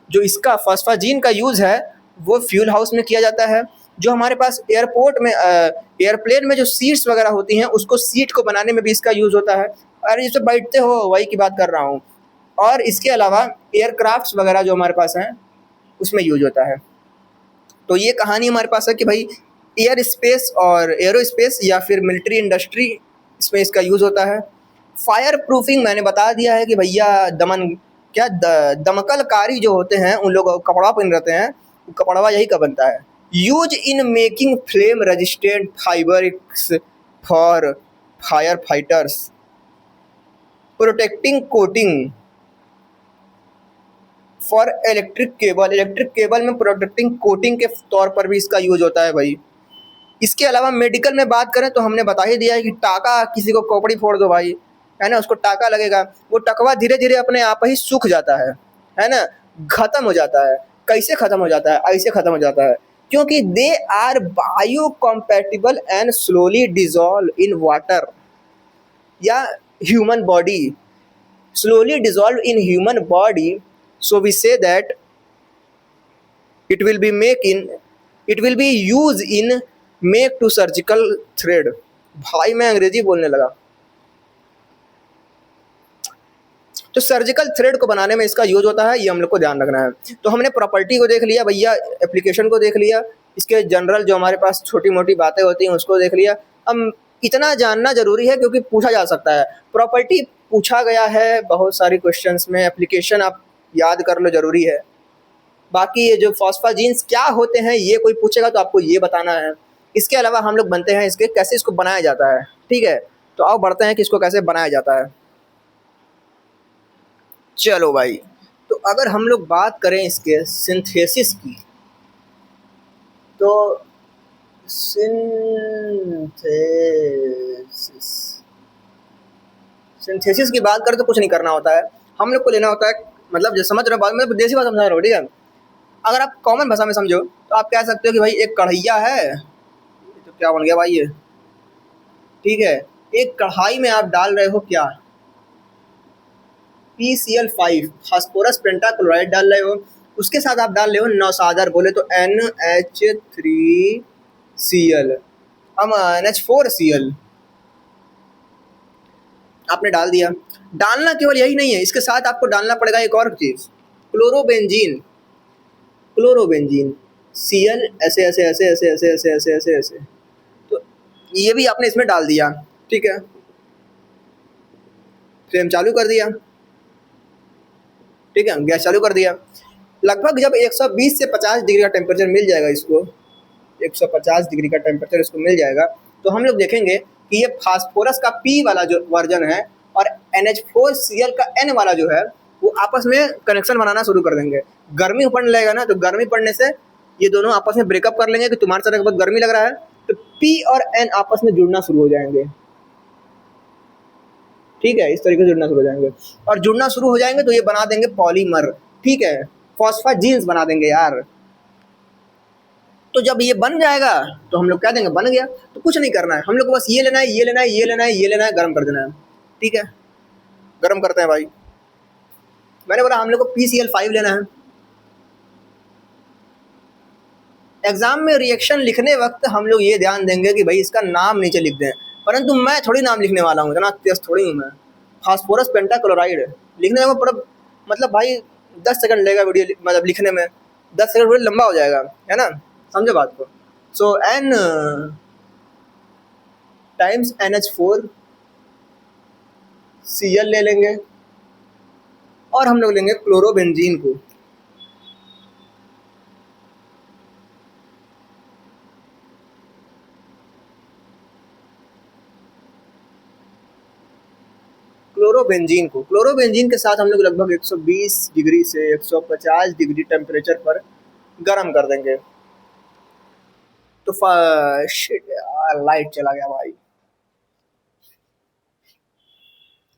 जो इसका फॉस्फाजीन का यूज़ है वो फ्यूल हाउस में किया जाता है। जो हमारे पास एयरपोर्ट में एयरप्लेन में जो सीट्स वगैरह होती हैं उसको सीट को बनाने में भी इसका यूज़ होता है। अरे जिससे बैठते हो वही की बात कर रहा हूँ। और इसके अलावा एयरक्राफ्ट्स वगैरह जो हमारे पास हैं उसमें यूज होता है। तो ये कहानी हमारे पास है कि भाई एयर स्पेस और एरोस्पेस या फिर मिलिट्री इंडस्ट्री इसमें इसका यूज़ होता है। फायर प्रूफिंग मैंने बता दिया है कि भैया दमन क्या दमकलकारी जो होते हैं उन लोग कपड़ा पहन रहते हैं, कपड़वा यही का बनता है। Use in making flame resistant fibres for fire fighters, protecting coating for electric cable में प्रोटेक्टिंग कोटिंग के तौर पर भी इसका यूज होता है भाई। इसके अलावा मेडिकल में बात करें तो हमने बता ही दिया है कि टाका, किसी को खोपड़ी फोड़ दो भाई, है ना, उसको टाका लगेगा, वो टकवा धीरे धीरे अपने आप ही सूख जाता है ना, खत्म हो जाता है। कैसे खत्म हो जाता है? ऐसे खत्म हो जाता है क्योंकि they are bio compatible and slowly dissolve in water या human body, slowly dissolve in human body, so we say that it will be used in make to surgical thread। भाई मैं अंग्रेजी बोलने लगा। तो सर्जिकल थ्रेड को बनाने में इसका यूज होता है, ये हम लोग को ध्यान रखना है। तो हमने प्रॉपर्टी को देख लिया भैया, एप्लीकेशन को देख लिया, इसके जनरल जो हमारे पास छोटी मोटी बातें होती हैं उसको देख लिया। अब इतना जानना जरूरी है क्योंकि पूछा जा सकता है, प्रॉपर्टी पूछा गया है बहुत सारी क्वेश्चंस में, एप्लीकेशन आप याद कर लो जरूरी है। बाकी ये जो फॉस्फाजीन्स क्या होते हैं ये कोई पूछेगा तो आपको ये बताना है। इसके अलावा हम लोग बनते हैं इसके कैसे इसको बनाया जाता है, ठीक है। तो आओ बढ़ते हैं कि इसको कैसे बनाया जाता है। चलो भाई, तो अगर हम लोग बात करें इसके सिंथेसिस की, तो सिंथेसिस की बात करें तो कुछ नहीं करना होता है, हम लोग को लेना होता है, मतलब जो समझ रहे हो बात, मतलब देसी बात समझा रहा हूँ, ठीक है। अगर आप कॉमन भाषा में समझो तो आप कह सकते हो कि भाई एक कढ़ैया है, तो क्या बन गया भाई ये, ठीक है। एक कढ़ाई में आप डाल रहे हो क्या, PCl5 फास्फोरस पेंटाक्लोराइड डाल रहे हो, उसके साथ आप डाल रहे हो नौसादर, बोले तो NH3Cl, हम NH4Cl आपने डाल दिया। डालना केवल यही नहीं है, इसके साथ आपको डालना पड़ेगा एक और चीज़, क्लोरोबेंजीन। क्लोरोबेंजीन Cl ऐसे ऐसे ऐसे ऐसे ऐसे ऐसे ऐसे ऐसे ऐसे, तो ये भी आपने इसमें डाल दिया, ठीक है। फ्लेम चालू कर दिया, ठीक है, गैस चालू कर दिया। लगभग जब 120 से 50 डिग्री का टेम्परेचर मिल जाएगा इसको, 150 डिग्री का टेम्परेचर इसको मिल जाएगा, तो हम लोग देखेंगे कि ये फास्फोरस का P वाला जो वर्जन है और NH4Cl का N वाला जो है वो आपस में कनेक्शन बनाना शुरू कर देंगे। गर्मी पड़ने लगेगा ना, तो गर्मी पड़ने से ये दोनों आपस में ब्रेकअप कर लेंगे कि तुम्हारे साथ बहुत गर्मी लग रहा है, तो P और N आपस में जुड़ना शुरू हो जाएंगे, ठीक है। इस तरीके से जुड़ना शुरू हो जाएंगे, और जुड़ना शुरू हो जाएंगे तो ये बना देंगे पॉलीमर, ठीक है, फॉस्फाजीन्स बना देंगे यार। तो जब ये बन जाएगा तो हम लोग कह देंगे बन गया। तो कुछ नहीं करना है, हम लोग को बस ये लेना है, ये लेना है, ये लेना है, ये लेना है, गर्म कर देना है, ठीक है। गर्म करते हैं भाई, मैंने बोला हम लोग को PCl5 लेना है। एग्जाम में रिएक्शन लिखने वक्त हम लोग ये ध्यान देंगे कि भाई इसका नाम नीचे लिख दें, परंतु मैं थोड़ी नाम लिखने वाला हूँ, इतना तेज थोड़ी हूँ मैं। फास्फोरस पेंटाक्लोराइड लिखने में पूरा मतलब भाई 10 सेकंड लेगा वीडियो, मतलब लिखने में 10 सेकंड वीडियो लंबा हो जाएगा, है ना, समझे बात को। सो N टाइम्स NH4Cl ले लेंगे और हम लोग लेंगे क्लोरोबेंजीन को, क्लोरोबेंजीन के साथ हम लोग लगभग 120 डिग्री से 150 डिग्री टेम्परेचर पर गर्म कर देंगे। तो शिट यार, लाइट चला गया भाई,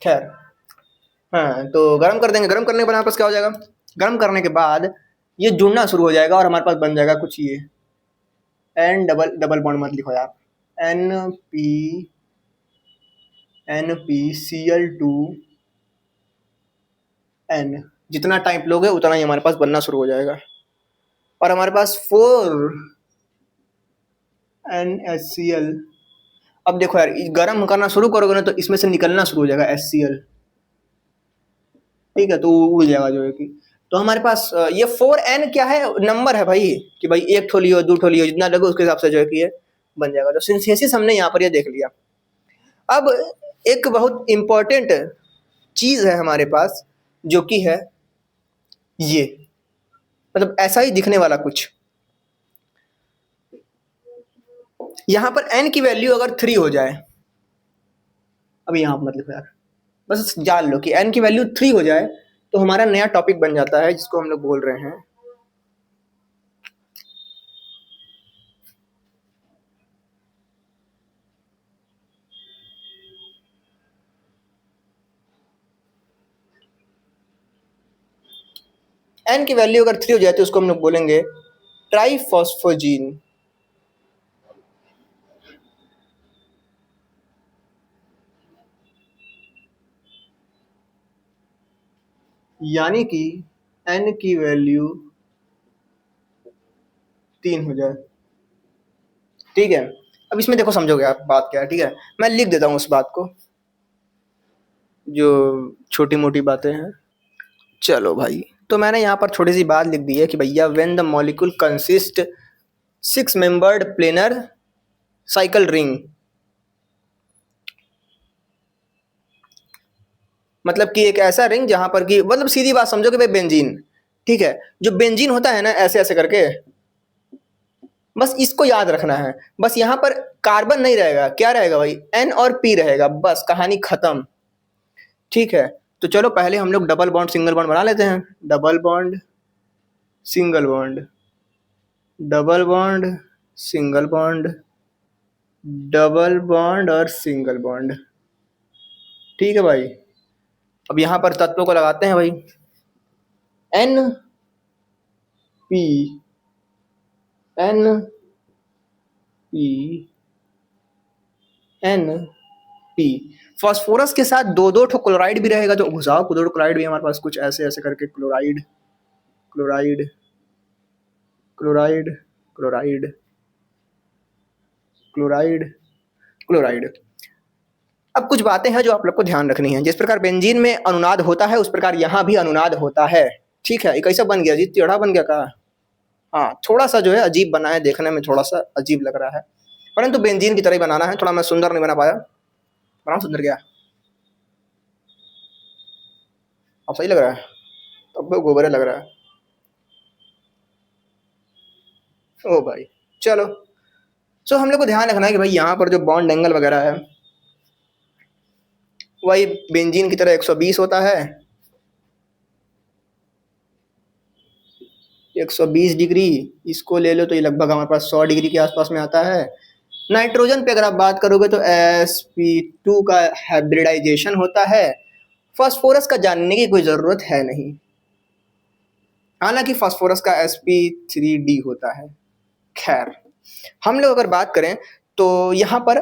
खैर। हाँ, तो गर्म कर देंगे। गर्म करने के बाद हमारे पास क्या हो जाएगा, गर्म करने के बाद ये जुड़ना शुरू हो जाएगा और हमारे पास बन जाएगा कुछ ये N डबल डबल बॉन्ड मत लिखो यार, NPCl2N, जितना टाइम लोगे उतना ही हमारे पास बनना शुरू हो जाएगा। और हमारे पास 4 NaCl। अब देखो यार, गर्म करना शुरू करोगे ना तो इसमें से निकलना शुरू हो जाएगा HCl, ठीक है, तो उड़ जाएगा जो है कि। तो हमारे पास ये 4n क्या है, नंबर है भाई, कि भाई एक ठो लियो, दो ठो लियो, जितना लगे उसके हिसाब से जो है कि ये बन जाएगा। तो सिंथेसिस हमने यहाँ पर ये देख लिया। अब एक बहुत इंपॉर्टेंट चीज है हमारे पास, जो कि है ये, मतलब ऐसा ही दिखने वाला कुछ। यहाँ पर n की वैल्यू अगर 3 हो जाए, अब यहाँ पर मतलब यार बस जान लो कि n की वैल्यू 3 हो जाए तो हमारा नया टॉपिक बन जाता है, जिसको हम लोग बोल रहे हैं n की वैल्यू अगर 3 हो जाए तो उसको हम लोग बोलेंगे ट्राइफॉस्फोजीन। यानी कि n की वैल्यू 3 हो जाए, ठीक है। अब इसमें देखो, समझोगे आप बात क्या है, ठीक है। मैं लिख देता हूँ उस बात को, जो छोटी मोटी बातें हैं। चलो भाई, तो मैंने यहाँ पर छोटी सी बात लिख दी है कि भैया when the molecule consist 6 membered planar cycle ring, मतलब कि एक ऐसा रिंग जहां पर कि, मतलब सीधी बात समझो कि भाई बेंजीन, ठीक है, जो बेंजीन होता है ना ऐसे ऐसे करके, बस इसको याद रखना है। बस यहाँ पर कार्बन नहीं रहेगा, क्या रहेगा भाई, N और P रहेगा, बस कहानी खत्म, ठीक है। तो चलो पहले हम लोग डबल बॉन्ड सिंगल बॉन्ड बना लेते हैं। Double bond single bond, double bond single bond, double bond और सिंगल बॉन्ड, ठीक है भाई। अब यहाँ पर तत्वों को लगाते हैं भाई, N P N P N P। Phosphorus के साथ दो दो ठो क्लोराइड भी रहेगा, तो घुसाओ दो क्लोराइड भी हमारे पास कुछ ऐसे ऐसे करके, chloride chloride chloride chloride chloride chloride. अब कुछ बातें हैं जो आप लोग को ध्यान रखनी है। जिस प्रकार बेंजीन में अनुनाद होता है, उस प्रकार यहाँ भी अनुनाद होता है, ठीक है। ये कैसा बन गया जी, टेढ़ा बन गया का, हाँ थोड़ा सा जो है अजीब बना है, देखने में थोड़ा सा अजीब लग रहा है, परंतु बेंजीन की तरह ही बनाना है। थोड़ा मैं सुंदर नहीं बना पाया, बना सुंदर क्या, अब सही लग रहा है, अब गोबरे लग रहा है, ओ भाई चलो। सो हम लोग को ध्यान रखना है कि भाई यहाँ पर जो बॉन्ड एंगल वगैरह है वही बेंजीन की तरह 120 होता है, 120 डिग्री। इसको ले लो तो ये लगभग हमारे पास 100 डिग्री के आसपास में आता है। नाइट्रोजन पे अगर आप बात करोगे तो sp2 का हाइब्रिडाइजेशन होता है। फास्फोरस का जानने की कोई ज़रूरत है नहीं, हालांकि फास्फोरस का sp3d होता है। खैर, हम लोग अगर बात करें तो यहाँ पर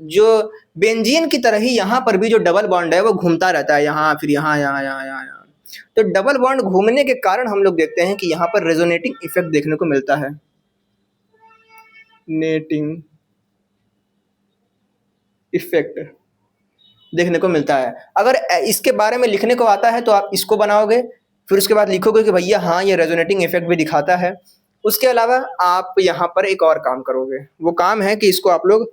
जो बेंजीन की तरह ही यहाँ पर भी जो डबल बॉन्ड है वो घूमता रहता है, यहाँ फिर यहाँ यहाँ यहाँ यहाँ यहाँ। तो डबल बॉन्ड घूमने के कारण हम लोग देखते हैं कि यहाँ पर रेजोनेटिंग इफेक्ट देखने को मिलता है, नेटिंग इफेक्ट देखने को मिलता है। अगर इसके बारे में लिखने को आता है तो आप इसको बनाओगे, फिर उसके बाद लिखोगे कि भैया हाँ ये रेजोनेटिंग इफेक्ट भी दिखाता है। उसके अलावा आप यहाँ पर एक और काम करोगे, वो काम है कि इसको आप लोग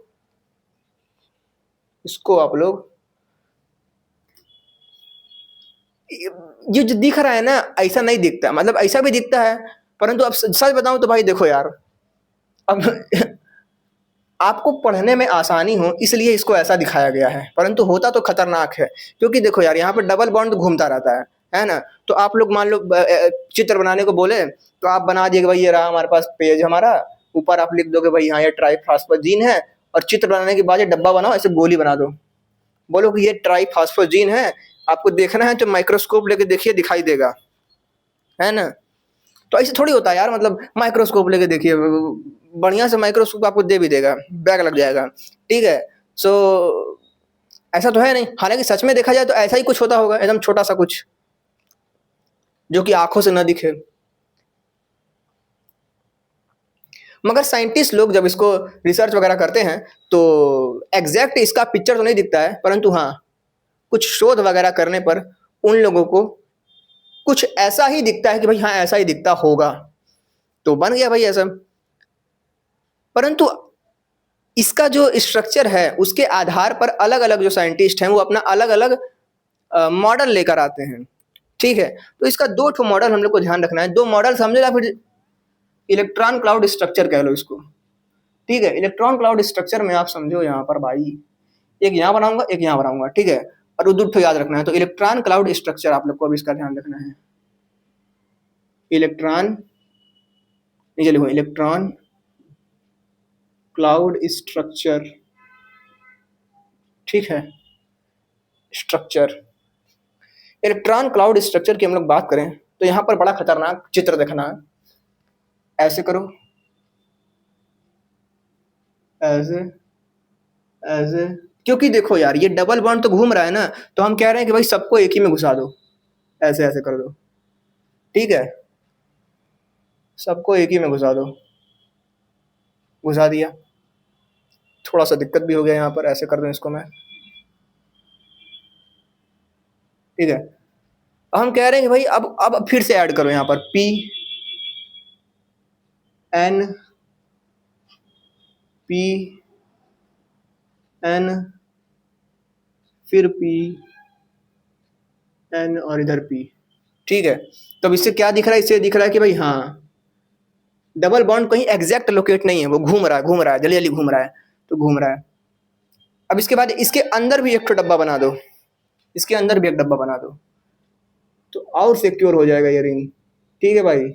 ये जो दिख रहा है ना, ऐसा नहीं दिखता, मतलब ऐसा भी दिखता है, परंतु अब सच बताऊं तो भाई देखो यार, अब आपको पढ़ने में आसानी हो इसलिए इसको ऐसा दिखाया गया है, परंतु होता तो खतरनाक है। क्योंकि देखो यार, यहाँ पर डबल बॉन्ड घूमता रहता है ना। तो आप लोग मान लो चित्र बनाने को बोले तो आप बना दिए भाई ये रहा हमारे पास पेज, हमारा ऊपर आप लिख दोगे भाई हाँ ये ट्राइफॉस्फोजीन है, और चित्र बनाने के बाद ये डब्बा बनाओ, ऐसे गोली बना दो, बोलो कि ये ट्राइफॉस्फोजीन है। आपको देखना है तो माइक्रोस्कोप लेके देखिए, दिखाई देगा, है ना। तो ऐसे थोड़ी होता है यार, मतलब माइक्रोस्कोप लेके देखिए, बढ़िया से माइक्रोस्कोप आपको दे भी देगा, बैग लग जाएगा, ठीक है। सो ऐसा तो है नहीं, हालांकि सच में देखा जाए तो ऐसा ही कुछ होता होगा, एकदम छोटा सा कुछ जो कि आंखों से न दिखे। मगर साइंटिस्ट लोग जब इसको रिसर्च वगैरह करते हैं तो एग्जैक्ट इसका पिक्चर तो नहीं दिखता है, परंतु हाँ कुछ शोध वगैरह करने पर उन लोगों को कुछ ऐसा ही दिखता है कि भाई हाँ ऐसा ही दिखता होगा, तो बन गया भाई ऐसा। परंतु इसका जो स्ट्रक्चर है उसके आधार पर अलग अलग जो साइंटिस्ट हैं वो अपना अलग अलग मॉडल लेकर आते हैं, ठीक है। तो इसका दो ठो मॉडल हम लोग को ध्यान रखना है, दो मॉडल समझो या फिर इलेक्ट्रॉन क्लाउड स्ट्रक्चर कह लो इसको, ठीक है। इलेक्ट्रॉन क्लाउड स्ट्रक्चर में आप समझो यहाँ पर भाई एक यहाँ बनाऊंगा एक यहाँ बनाऊंगा, ठीक है, और वो दो ठो याद रखना है। तो इलेक्ट्रॉन क्लाउड स्ट्रक्चर आप लोग को अब इसका ध्यान रखना है। इलेक्ट्रॉन नीचे लिखो, इलेक्ट्रॉन क्लाउड स्ट्रक्चर, ठीक है। स्ट्रक्चर, इलेक्ट्रॉन क्लाउड स्ट्रक्चर की हम लोग बात करें तो यहाँ पर बड़ा खतरनाक चित्र देखना है। ऐसे करो, ऐसे ऐसे, क्योंकि देखो यार ये डबल बॉन्ड तो घूम रहा है ना, तो हम कह रहे हैं कि भाई सबको एक ही में घुसा दो, ऐसे ऐसे कर दो, ठीक है, सबको एक ही में घुसा दो, घुसा दिया। थोड़ा सा दिक्कत भी हो गया यहाँ पर, ऐसे कर दूं इसको मैं, ठीक है। अब हम कह रहे हैं कि भाई अब फिर से ऐड करो यहाँ पर पी एन पी एन फिर पी एन और इधर पी, ठीक है। तो अब इससे क्या दिख रहा है, इससे दिख रहा है कि भाई हाँ डबल बॉन्ड कहीं एग्जैक्ट लोकेट नहीं है, वो घूम रहा है जल्दी जल्दी घूम रहा है, तो घूम रहा है। अब इसके बाद इसके अंदर भी एक तो डब्बा बना दो, इसके अंदर भी एक डब्बा बना दो, तो और सिक्योर हो जाएगा ये रिंग, ठीक है भाई।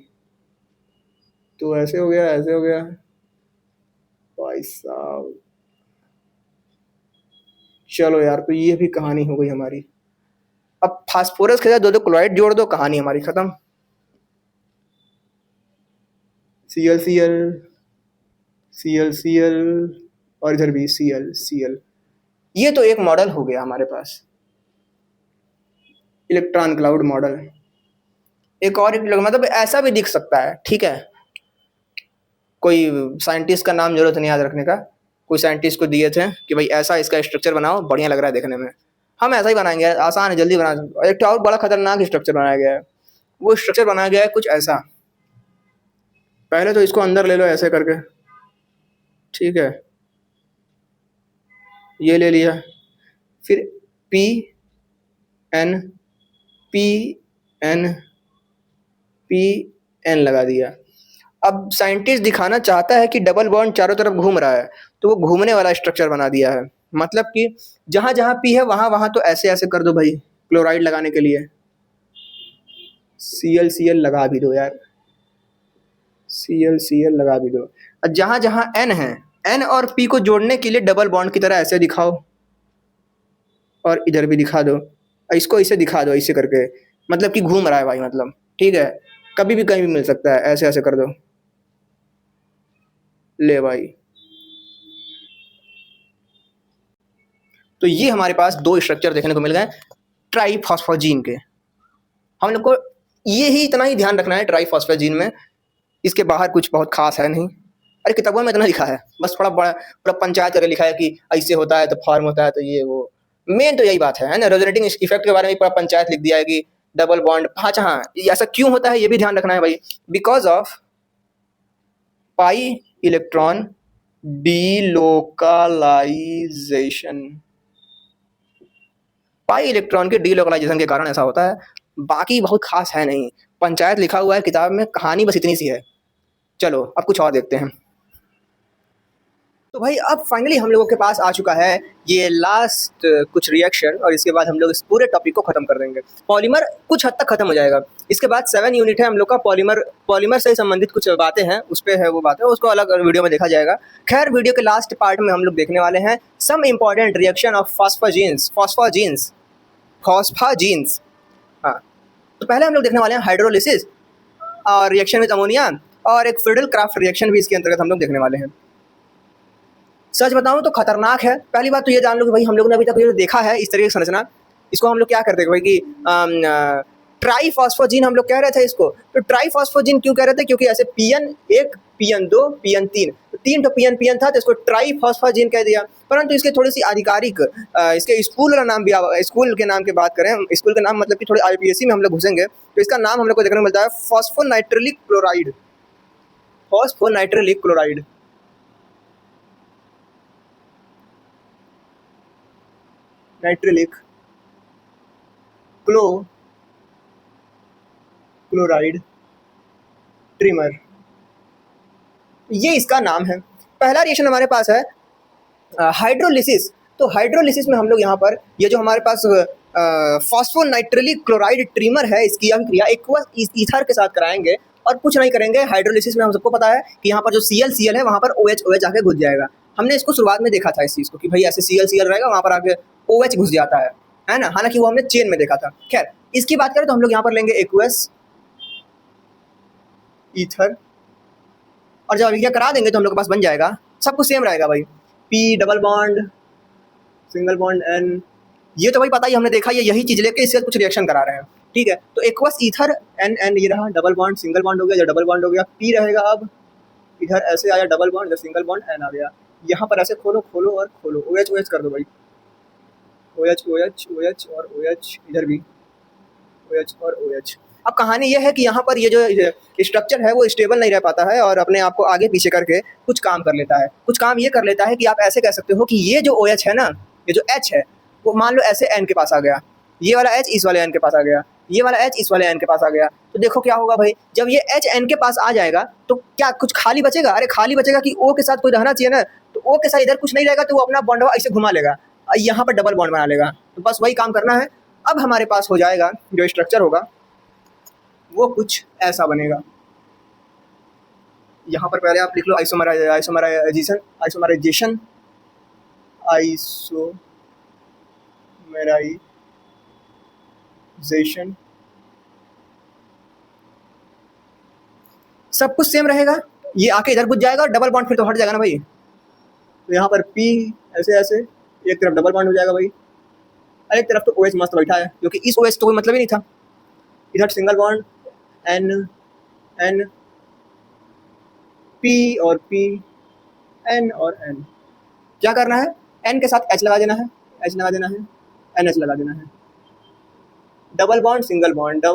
तो ऐसे हो गया, ऐसे हो गया भाई साहब। चलो यार, तो ये भी कहानी हो गई हमारी। अब फास्फोरस के साथ दो दो क्लोराइड जोड़ दो, कहानी हमारी खत्म। Cl Cl Cl Cl और इधर भी Cl Cl, ये तो एक मॉडल हो गया हमारे पास, इलेक्ट्रॉन क्लाउड मॉडल। एक और मतलब ऐसा भी दिख सकता है, ठीक है। कोई साइंटिस्ट का नाम जरूरत नहीं याद रखने का, कोई साइंटिस्ट को दिए थे कि भाई ऐसा इसका स्ट्रक्चर बनाओ, बढ़िया लग रहा है देखने में, हम ऐसा ही बनाएंगे, आसान है, जल्दी बना। एक और बड़ा खतरनाक स्ट्रक्चर बनाया गया है, वो स्ट्रक्चर बनाया गया है कुछ ऐसा। पहले तो इसको अंदर ले लो ऐसे करके, ठीक है, ये ले लिया, फिर P N P N P N लगा दिया। अब साइंटिस्ट दिखाना चाहता है कि डबल बॉन्ड चारों तरफ घूम रहा है, तो वो घूमने वाला स्ट्रक्चर बना दिया है। मतलब कि जहां जहां पी है वहां वहां तो ऐसे ऐसे कर दो भाई, क्लोराइड लगाने के लिए Cl Cl लगा भी दो यार, Cl Cl लगा भी दो। और जहां जहां N है, N और P को जोड़ने के लिए डबल बॉन्ड की तरह ऐसे दिखाओ, और इधर भी दिखा दो, इसको इसे दिखा दो ऐसे करके, मतलब कि घूम रहा है भाई, मतलब ठीक है, कभी भी कहीं भी मिल सकता है, ऐसे ऐसे कर दो, ले भाई। तो ये हमारे पास दो स्ट्रक्चर देखने को मिल गए ट्राइफॉस्फोजीन के। हम लोग को ये ही इतना ही ध्यान रखना है ट्राइफॉस्फोजीन में, इसके बाहर कुछ बहुत खास है नहीं। अरे किताबों में इतना लिखा है, बस थोड़ा बड़ा पूरा पंचायत करके लिखा है कि ऐसे होता है तो फॉर्म होता है, तो ये वो मेन तो यही बात है ना। रेजोनेटिंग इफेक्ट के बारे में पूरा पंचायत लिख दिया है कि डबल बॉन्ड, हाँ हाँ, ऐसा क्यों होता है ये भी ध्यान रखना है भाई, because of pi electron delocalisation, pi electron के डीलोकलाइजेशन के कारण ऐसा होता है, बाकी बहुत खास है नहीं, पंचायत लिखा हुआ है किताब में, कहानी बस इतनी सी है। चलो अब कुछ और देखते हैं। तो भाई अब फाइनली हम लोगों के पास आ चुका है ये लास्ट कुछ रिएक्शन, और इसके बाद हम लोग इस पूरे टॉपिक को खत्म कर देंगे। पॉलीमर कुछ हद तक खत्म हो जाएगा, इसके बाद 7 यूनिट है हम लोग का पॉलीमर से संबंधित कुछ बातें हैं, उस पर है वो बातें, उसको अलग वीडियो में देखा जाएगा। खैर वीडियो के लास्ट पार्ट में हम लोग देखने वाले हैं सम इम्पॉर्टेंट रिएक्शन ऑफ फॉस्फोजीन्स। हाँ, तो पहले हम लोग देखने वाले हैं हाइड्रोलिसिस और रिएक्शन विद अमोनिया, और एक फ्रीडल क्राफ्ट रिएक्शन भी इसके अंतर्गत हम लोग देखने वाले हैं। सच बताऊं तो खतरनाक है। पहली बात तो ये जान लो कि भाई हम लोग ने अभी तक ये देखा है इस तरीके की संरचना, इसको हम लोग क्या करते हैं भाई कि ट्राईफॉस्फोजिन हम लोग कह रहे थे इसको। तो ट्राईफॉस्फोजिन क्यों कह रहे थे? क्योंकि ऐसे पीएन 1, पीएन 2, पीएन 3, तो 3 तो पीएन था, तो इसको ट्राईफॉस्फोजिन कह दिया। परंतु इसके थोड़ी सी आधिकारिक इसके स्कूल का नाम भी, स्कूल के नाम की बात करें, स्कूल का नाम मतलब कि थोड़े आईपीएससी में हम लोग घुसेंगे तो इसका नाम हम लोग को देखने को मिलता है फॉस्फोनाइट्रिलिक क्लोराइड। फॉस्फोनाइट्रिलिक क्लोराइड, नाइट्रिलिक क्लोराइड ट्रिमर, ये इसका नाम है। पहला रिएक्शन हमारे पास है हाइड्रोलिसिस। तो हाइड्रोलिसिस में हम लोग यहाँ पर ये जो हमारे पास फॉस्फोनाइट्रिलिक क्लोराइड ट्रिमर है, इसकी अभिक्रिया एक्वस ईथर के साथ कराएंगे और कुछ नहीं करेंगे। हाइड्रोलिसिस में हम सबको पता है कि यहाँ पर जो Cl है वहाँ पर OH आके घुस जाएगा। हमने इसको शुरुआत में देखा था इस चीज़ को कि भाई ऐसे Cl रहेगा, वहाँ पर आके OH घुस जाता है ना। हालांकि वो हमने चेन में देखा था। खैर, इसकी बात करें तो हम लोग यहाँ पर लेंगे एक्वस ईथर और जब अभिक्रिया करा देंगे तो हम लोग के पास बन जाएगा, सब कुछ सेम रहेगा भाई, P double bond single bond N। ये तो भाई पता ही, हमने देखा ये यही चीज़ लेके इससे कुछ रिएक्शन करा रहे हैं, ठीक है। तो एक्वस ईथर N ये रहा, डबल बॉन्ड सिंगल बॉन्ड हो गया, जब डबल बॉन्ड हो गया P रहेगा। अब इधर ऐसे आया डबल बॉन्ड, जब सिंगल बॉन्ड N आ गया। यहाँ पर ऐसे खोलो और खोलो, OH कर दो भाई, OH और OH, इधर भी OH और OH। अब कहानी यह है कि यहाँ पर ये जो स्ट्रक्चर है वो स्टेबल नहीं रह पाता है और अपने आप को आगे पीछे करके कुछ काम कर लेता है। कुछ काम ये कर लेता है कि आप ऐसे कह सकते हो कि ये जो OH है ना, ये जो H है वो मान लो ऐसे N के पास आ गया, ये वाला H इस वाले N के पास आ गया, ये वाला H इस वाले N के पास आ गया। तो देखो क्या होगा भाई, जब ये H N के पास आ जाएगा तो क्या कुछ खाली बचेगा? अरे खाली बचेगा कि O के साथ कोई रहना चाहिए ना, तो O के साथ इधर कुछ नहीं रहेगा, तो वो अपना बॉन्ड ऐसे घुमा लेगा, यहाँ पर डबल बॉन्ड बना लेगा। तो बस वही काम करना है। अब हमारे पास हो जाएगा जो स्ट्रक्चर होगा वो कुछ ऐसा बनेगा। यहाँ पर पहले आप लिख लो आइसोमराइजेशन, सब कुछ सेम रहेगा। ये आके इधर घुस जाएगा और डबल बॉन्ड फिर तो हट जाएगा ना भाई। तो यहाँ पर P ऐसे एक तरफ डबल बॉन्ड हो जाएगा भाई, और एक तरफ तो OH मस्त बैठा है, क्योंकि इस OH तो कोई मतलब ही नहीं था। इधर सिंगल बॉन्ड N P और P, N और N। क्या करना है? N के साथ H लगा देना है, NH लगा देना है, डबल बॉन्ड सिंगल बॉन्ड,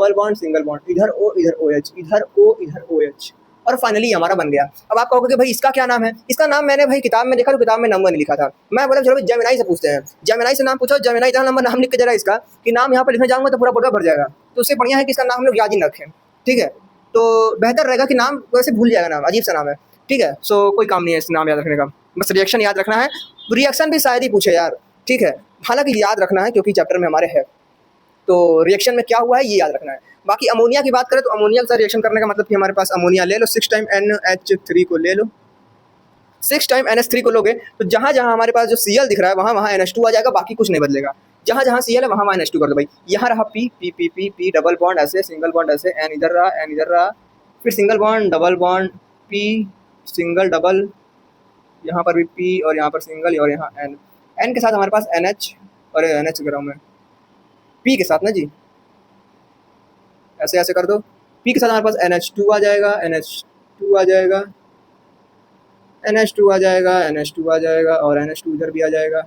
इधर O इधर OH, इधर O इधर OH, और फाइनली हमारा बन गया। अब आप कहोगे कि भाई इसका क्या नाम है? इसका नाम मैंने भाई किताब में देखा तो किताब में नंबर नहीं लिखा था। मैं बोला चलो भाई जेमिनाई से पूछते हैं, जेमिनाई से नाम पूछो, जेमिनाई का नंबर नाम लिख के जरा इसका, कि नाम यहाँ पर लिखने जाऊँगा तो पूरा बोर्डर भर जाएगा। तो उससे बढ़िया है कि इसका नाम हम लोग याद ही रखें, ठीक है। तो बेहतर रहेगा कि नाम वैसे भूल जाएगा, नाम अजीब सा नाम है, ठीक है। सो कोई काम नहीं है इस नाम याद रखने का, बस रिएक्शन याद रखना है। रिएक्शन भी शायद ही पूछे यार, ठीक है। हालांकि याद रखना है क्योंकि चैप्टर में हमारे है, तो रिएक्शन में क्या हुआ है ये याद रखना है। बाकी अमोनिया की बात करें तो अमोनिया के साथ रिएक्शन करने का मतलब कि हमारे पास अमोनिया ले लो, 6 टाइम NH3 को ले लो, 6 टाइम NH3 को लोगे तो जहाँ जहाँ हमारे पास जो Cl दिख रहा है वहाँ वहाँ NH2 आ जाएगा, बाकी कुछ नहीं बदलेगा। जहाँ जहाँ Cl है वहाँ वहाँ NH2 कर दो भाई। यहाँ रहा P डबल बॉन्ड ऐसे, सिंगल बॉन्ड ऐसे, N इधर रहा, फिर single bond double bond P single double, यहाँ पर भी P और यहाँ पर सिंगल, और यहाँ N के साथ हमारे पास NH, और NH कर रहा हूँ मैं P के साथ ना जी, ऐसे कर दो। P के साथ हमारे पास NH2 आ जाएगा, NH2 आ जाएगा, और NH2 इधर भी आ जाएगा,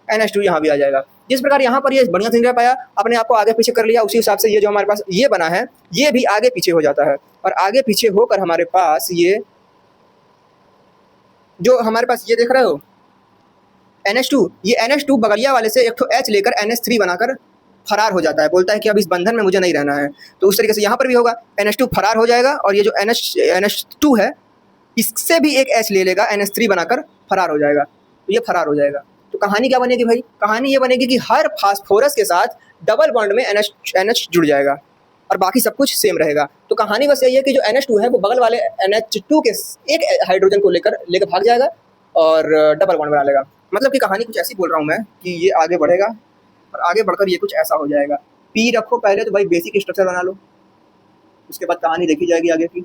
NH2 यहाँ भी आ जाएगा। जिस प्रकार यहाँ पर ये बढ़िया से नहीं रह पाया, अपने आप को आगे पीछे कर लिया, उसी हिसाब से ये जो हमारे पास ये बना है ये भी आगे पीछे हो जाता है, और आगे पीछे होकर हमारे पास ये जो हमारे पास ये देख रहे हो NH2, ये NH2 बगलिया वाले से एक तो H लेकर NH3 बनाकर फरार हो जाता है, बोलता है कि अब इस बंधन में मुझे नहीं रहना है। तो उस तरीके से यहाँ पर भी होगा, NH2 फरार हो जाएगा और ये जो NH2 है इससे भी एक H ले लेगा, NH3 बनाकर फरार हो जाएगा, तो ये फरार हो जाएगा। तो कहानी क्या बनेगी भाई? कहानी ये बनेगी कि हर फास्फोरस के साथ डबल बॉन्ड में NH जुड़ जाएगा और बाकी सब कुछ सेम रहेगा। तो कहानी बस यही है कि जो NH2 है वो बगल वाले NH2 के एक हाइड्रोजन को लेकर भाग जाएगा और डबल बॉन्ड बना लेगा। मतलब कि कहानी कुछ ऐसी बोल रहा हूँ मैं कि ये आगे बढ़ेगा और आगे बढ़कर ये कुछ ऐसा हो जाएगा। P रखो पहले तो भाई बेसिक स्ट्रक्चर बना लो, उसके बाद कहानी देखी जाएगी आगे की।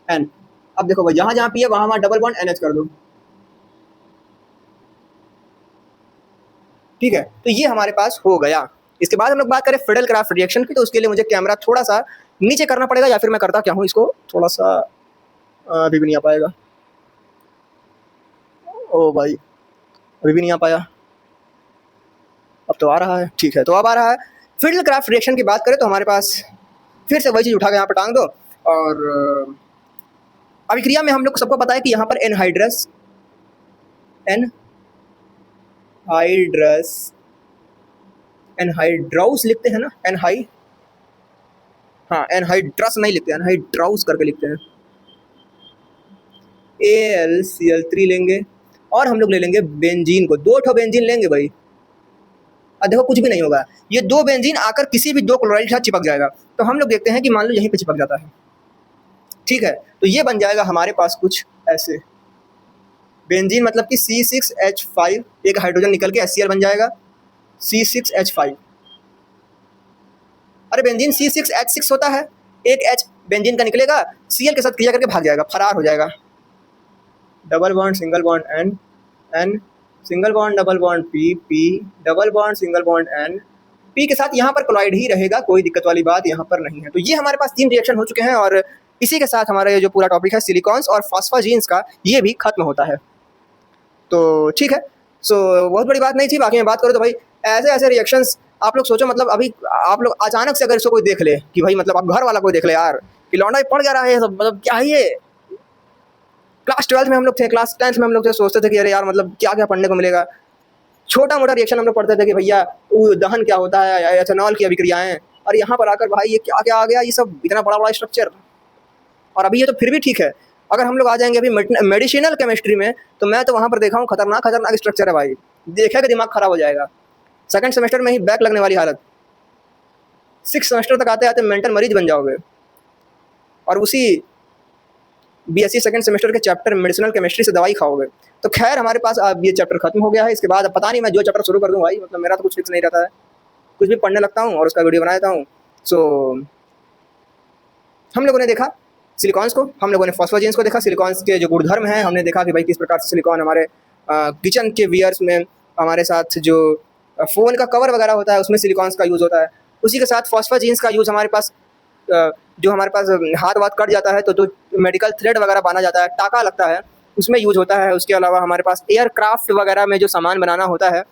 N, अब देखो भाई जहाँ जहाँ P है वहाँ वहाँ डबल बॉन्ड NH कर दो, ठीक है, तो ये हमारे पास हो गया। इसके बाद हम लोग बात करें फिडेल क्राफ्ट रिएक्शन की, तो उसके लिए मुझे कैमरा थोड़ा सा नीचे करना पड़ेगा, या फिर मैं करता क्या हूँ इसको थोड़ा सा, अभी भी नहीं आ पाएगा। ओ भाई अभी भी नहीं आ पाया, अब तो आ रहा है। ठीक है, तो अब आ रहा है। फिडेल क्राफ्ट रिएक्शन की बात करें तो हमारे पास फिर से वही चीज़ उठा के यहाँ पर टांग दो, और अभिक्रिया में हम लोग को सबको पता है कि यहाँ पर एनहाइड्रस एनहाइड्राउस लिखते हैं ना, हाँ एनहाइड्रस नहीं लिखते, एनहाइड्राउस करके लिखते हैं। AlCl3 लेंगे और हम लोग ले लेंगे बेंजीन को, 2 ठो बेंजीन लेंगे भाई। अब देखो कुछ भी नहीं होगा, ये 2 बेंजीन आकर किसी भी 2 क्लोराइड के साथ चिपक जाएगा। तो हम लोग देखते हैं कि मान लो यहीं पे चिपक जाता है, ठीक है, तो ये बन जाएगा हमारे पास कुछ ऐसे। बेंजीन मतलब कि C6H5, एक हाइड्रोजन निकल के HCl बन जाएगा, C6H5। अरे बेंजीन C6H6 होता है, एक H बेंजीन का निकलेगा, Cl के साथ क्रिया करके भाग जाएगा, फरार हो जाएगा। Double bond single bond N, single bond double bond P, double bond single bond N, P के साथ यहाँ पर क्लोराइड ही रहेगा, कोई दिक्कत वाली बात यहाँ पर नहीं है। तो ये हमारे पास 3 रिएक्शन हो चुके हैं, और इसी के साथ हमारा ये जो पूरा टॉपिक है सिलिकॉन्स और फॉस्फोजीन्स का, ये भी खत्म होता है। तो ठीक है, सो बहुत बड़ी बात नहीं थी। बाकी मैं बात करूँ तो भाई ऐसे ऐसे रिएक्शंस आप लोग सोचो, मतलब अभी आप लोग अचानक से अगर इसको कोई देख ले कि भाई, मतलब आप घर वाला कोई देख ले यार कि लौंडा पड़ जा रहा है सब, मतलब क्या है ये। क्लास 12 में हम लोग थे, क्लास 10th में हम लोग थे, सोचते थे कि अरे यार मतलब क्या क्या पढ़ने को मिलेगा। छोटा मोटा रिएक्शन हम लोग पढ़ते थे कि भैया दहन क्या होता है, एथेनॉल की अभिक्रियाएं, और यहाँ पर आकर भाई ये क्या क्या आ गया, ये सब इतना बड़ा बड़ा स्ट्रक्चर। और अभी ये तो फिर भी ठीक है, अगर हम लोग आ जाएंगे अभी मेडिसिनल केमिस्ट्री में, तो मैं तो वहाँ पर देखा हूँ खतरनाक खतरनाक स्ट्रक्चर है भाई, देखेगा दिमाग खराब हो जाएगा। सेकंड सेमेस्टर में ही बैक लगने वाली हालत, 6 सेमेस्टर तक आते आते मेंटल मरीज बन जाओगे। और उसी BSc सेकंड सेमेस्टर के चैप्टर मेडिसिनल केमिस्ट्री से दवाई खाओगे। तो खैर हमारे पास अब ये चैप्टर खत्म हो गया है। इसके बाद अब पता नहीं मैं जो चैप्टर शुरू कर दूँ भाई, मतलब मेरा तो कुछ फिक्स नहीं रहता है, कुछ भी पढ़ने लगता हूँ और उसका वीडियो बना देता हूँ। सो हम लोगों ने देखा सिलिकॉन्स को, हम लोगों ने फॉस्फोजीन्स को देखा, सिलिकॉन्स के जो गुणधर्म हैं हमने देखा कि भाई किस प्रकार से सिलिकॉन हमारे किचन के वियर्स में, हमारे साथ जो फ़ोन का कवर वगैरह होता है उसमें सिलिकॉन्स का यूज़ होता है। उसी के साथ फॉस्फोजीन्स का यूज़ हमारे पास जो हमारे पास हाथ वाथ कट जाता है तो मेडिकल थ्रेड वगैरह बांधा जाता है, टाका लगता है, उसमें यूज़ होता है। उसके अलावा हमारे पास एयरक्राफ्ट वगैरह में जो सामान बनाना होता है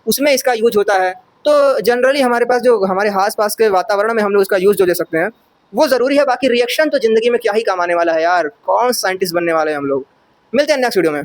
उसमें इसका यूज होता है। तो जनरली हमारे पास जो हमारे आस पास के वातावरण में हम लोग इसका यूज़ जो ले सकते हैं वो ज़रूरी है। बाकी रिएक्शन तो ज़िंदगी में क्या ही काम आने वाला है यार, कौन साइंटिस्ट बनने वाले हैं हम लोग। मिलते हैं नेक्स्ट वीडियो में।